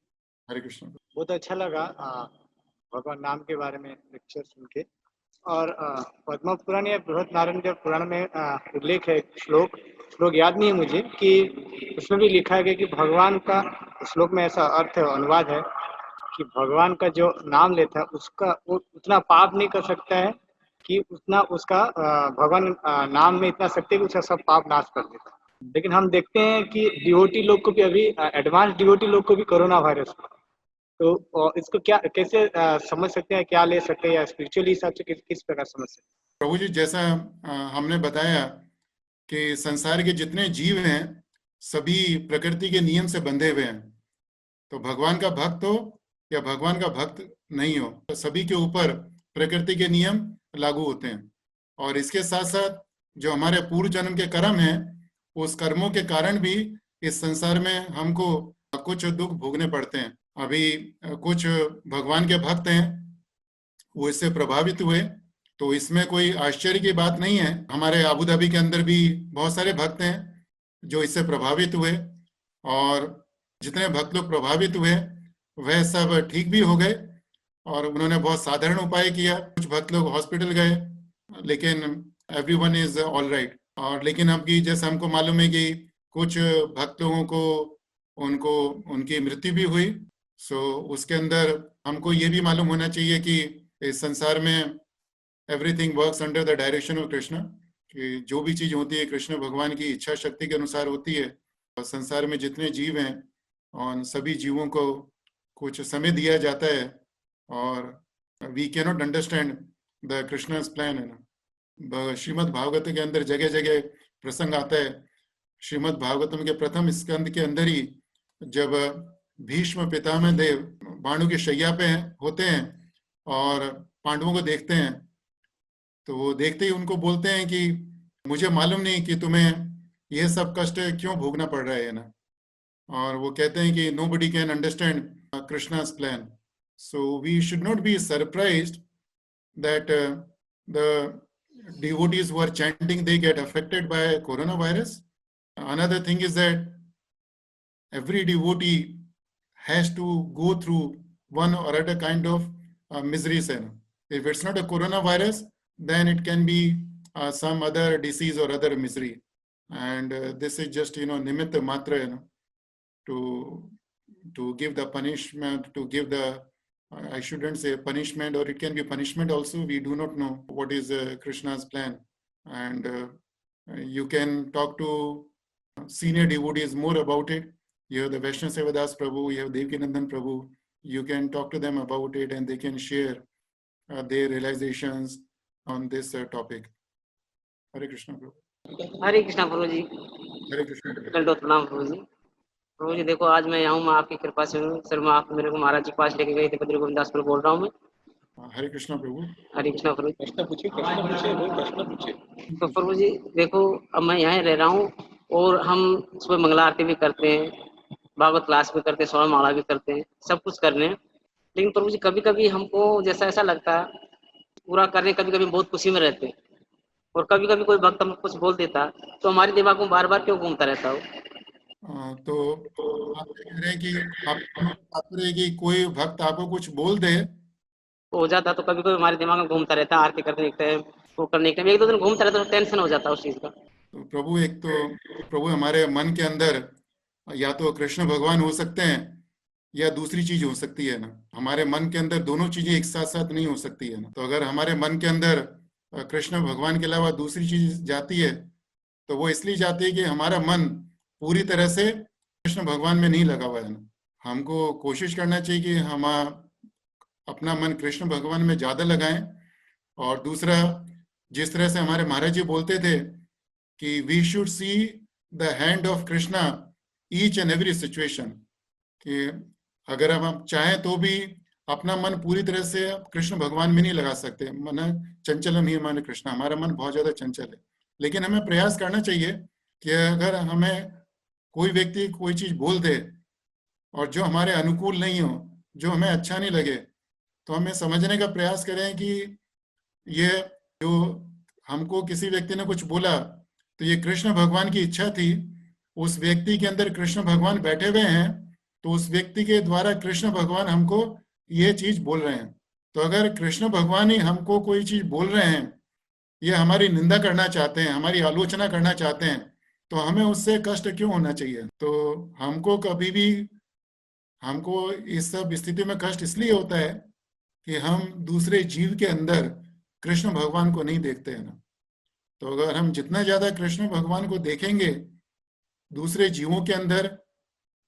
हरे कृष्ण। बहुत अच्छा लगा भगवान नाम के बारे में लेक्चर सुन के। और पद्म पुराण या बृहद नारायण देव पुराण में उल्लेख है एक श्लोक याद नहीं है मुझे, कि उसमें भी लिखा है कि भगवान का, श्लोक में ऐसा अर्थ है, अनुवाद है कि भगवान का जो नाम लेता है उसका वो उतना पाप नहीं कर सकता है कि उतना उसका भगवान नाम में इतना शक्ति है कि उसका सब पाप नाश कर देता है। लेकिन हम देखते हैं कि डिवोटी लोग को भी अभी, एडवांस डिवोटी लोग को भी कोरोना वायरस, तो इसको क्या कैसे समझ सकते हैं, क्या ले सकते हैं, या स्पिरिचुअली हिसाब से किस प्रकार समझ सकते हैं? प्रभु जी, जैसा हमने बताया कि संसार के जितने जीव हैं सभी प्रकृति के नियम से बंधे हुए हैं। तो भगवान का भक्त हो या भगवान का भक्त नहीं हो, तो सभी के ऊपर प्रकृति के नियम लागू होते हैं। और इसके साथ साथ जो हमारे पूर्व जन्म के कर्म हैं, उस कर्मों के कारण भी इस संसार में हमको कुछ दुख भोगने पड़ते हैं। अभी कुछ भगवान के भक्त हैं, वो इससे प्रभावित हुए, तो इसमें कोई आश्चर्य की बात नहीं है। हमारे अबू धाबी के अंदर भी बहुत सारे भक्त हैं जो इससे प्रभावित हुए, और जितने भक्त लोग प्रभावित हुए वह सब ठीक भी हो गए और उन्होंने बहुत साधारण उपाय किया। कुछ भक्त लोग हॉस्पिटल गए, लेकिन एवरीवन इज ऑल राइट। और लेकिन अब की जैसे हमको मालूम है कि कुछ भक्त लोगों को उनकी मृत्यु भी हुई। सो उसके अंदर हमको ये भी मालूम होना चाहिए कि इस संसार में everything works under the direction of Krishna, कि जो भी चीज होती है कृष्ण भगवान की इच्छा शक्ति के अनुसार होती है। और संसार में जितने जीव हैं और सभी जीवों को कुछ समय दिया जाता है, और we can not understand the Krishna's plan. Shrimad Bhagavat के अंदर जगह जगह प्रसंग आता है। श्रीमद् भागवतम के प्रथम स्कंद के अंदर ही जब भीष्म पितामह देव भानु की शैया पे होते हैं और पांडवों को देखते हैं, तो वो देखते ही उनको बोलते हैं कि मुझे मालूम नहीं कि तुम्हें यह सब कष्ट क्यों भोगना पड़ रहा है ना। और वो कहते हैं कि nobody can understand Krishna's plan. So we should not be surprised that the devotees who are chanting, they get affected by coronavirus. Another thing is that every devotee has to go through one or other kind of miseries. If it's not a coronavirus, then it can be some other disease or other misery. And this is just, nimitta matra, to give the punishment, to give the, I shouldn't say punishment, or it can be punishment also. We do not know what is Krishna's plan. And you can talk to senior devotees more about it. You have the Vaishnava Sevadas Prabhu, you have Devkinandan Prabhu. You can talk to them about it and they can share their realizations on this topic. Hare Krishna Prabhu. Hare Krishna Prabhu ji. Hare Krishna. दंडवत प्रणाम प्रभु जी। प्रभु जी देखो, आज मैं यहाँ हूँ, मैं आपकी कृपा से हूँ। सर मैं आप मेरे को महाराज जी के पास लेके गए थे, बद्री गोविंदास पर बोल रहा हूँ मैं। हरे कृष्णा प्रभु। हरे कृष्णा प्रभु। प्रश्न पूछिए, प्रश्न पूछिए। तो प्रभु जी देखो, अब मैं यहाँ रह रहा हूँ और हम सुबह मंगला आरती भी करते हैं, भागवत क्लास भी करते हैं, सोलह माला भी करते हैं, सब कुछ कर रहे हैं। लेकिन प्रभु जी कभी कभी हमको जैसा ऐसा लगता है पूरा करने, कभी कभी बहुत खुशी में रहते हैं, और कभी कभी कोई भक्त हमको कुछ बोल देता तो हमारे दिमाग में बार बार क्यों घूमता रहता हो। तो आप कह रहे हैं कि कि कोई भक्त आपको कुछ बोल दे हो जाता तो कभी कभी हमारे दिमाग में घूमता रहता है, आरती करने के टाइम, वो करने के टाइम, एक दो दिन घूमता रहता तो टेंशन हो जाता है उस चीज का। तो प्रभु, एक तो प्रभु हमारे मन के अंदर या तो कृष्ण भगवान हो सकते हैं या दूसरी चीज हो सकती है ना। हमारे मन के अंदर दोनों चीजें एक साथ साथ नहीं हो सकती है ना। तो अगर हमारे मन के अंदर कृष्ण भगवान के अलावा दूसरी चीज जाती है तो वो इसलिए जाती है कि हमारा मन पूरी तरह से कृष्ण भगवान में नहीं लगा हुआ है ना। हमको कोशिश करना चाहिए कि हम अपना मन कृष्ण भगवान में ज्यादा लगाएं। और दूसरा, जिस तरह से हमारे महाराज जी बोलते थे कि we should see the hand of Krishna each and every situation, कि अगर हम चाहें तो भी अपना मन पूरी तरह से कृष्ण भगवान में नहीं लगा सकते। मन चंचलम ही मन कृष्ण, हमारा मन बहुत ज्यादा चंचल है। लेकिन हमें प्रयास करना चाहिए कि अगर हमें कोई व्यक्ति कोई चीज बोल दे और जो हमारे अनुकूल नहीं हो, जो हमें अच्छा नहीं लगे, तो हमें समझने का प्रयास करें कि ये जो हमको किसी व्यक्ति ने कुछ बोला तो ये कृष्ण भगवान की इच्छा थी, उस व्यक्ति के अंदर कृष्ण भगवान बैठे हुए हैं, तो उस व्यक्ति के द्वारा कृष्ण भगवान हमको ये चीज बोल रहे हैं। तो अगर कृष्ण भगवान ही हमको कोई चीज बोल रहे हैं, ये हमारी निंदा करना चाहते हैं, हमारी आलोचना करना चाहते हैं, तो हमें उससे कष्ट क्यों होना चाहिए? तो हमको कभी भी, हमको इस सब स्थिति में कष्ट इसलिए होता है कि हम दूसरे जीव के अंदर कृष्ण भगवान को नहीं देखते हैं ना। तो अगर हम जितना ज्यादा कृष्ण भगवान को देखेंगे दूसरे जीवों के अंदर,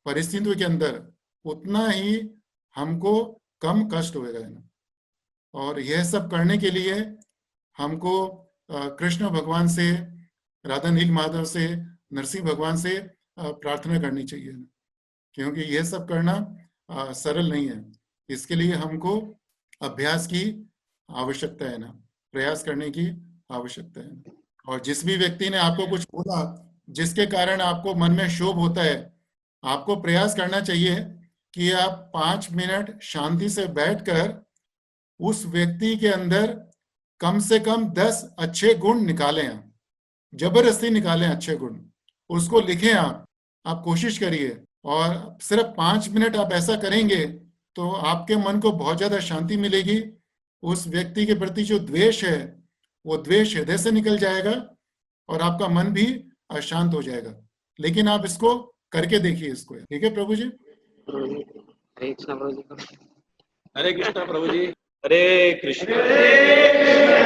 परिस्थितियों के अंदर, उतना ही हमको कम कष्ट होगा ना। और यह सब करने के लिए हमको कृष्ण भगवान से, राधा नील माधव से, नरसिंह भगवान से प्रार्थना करनी चाहिए, क्योंकि यह सब करना सरल नहीं है। इसके लिए हमको अभ्यास की आवश्यकता है ना, प्रयास करने की आवश्यकता है। और जिस भी व्यक्ति ने आपको कुछ बोला जिसके कारण आपको मन में क्षोभ होता है, आपको प्रयास करना चाहिए कि आप 5 मिनट शांति से बैठकर उस व्यक्ति के अंदर कम से कम 10 अच्छे गुण निकालें। आप जबरदस्ती निकालें अच्छे गुण, उसको लिखें। आप कोशिश करिए, और सिर्फ 5 मिनट आप ऐसा करेंगे तो आपके मन को बहुत ज्यादा शांति मिलेगी। उस व्यक्ति के प्रति जो द्वेष है, वो द्वेष हृदय से निकल जाएगा और आपका मन भी अशांत हो जाएगा। लेकिन आप इसको करके देखिए इसको। ठीक है प्रभु जी? हरे कृष्णा प्रभु जी। हरे कृष्णा प्रभु जी। हरे कृष्णा।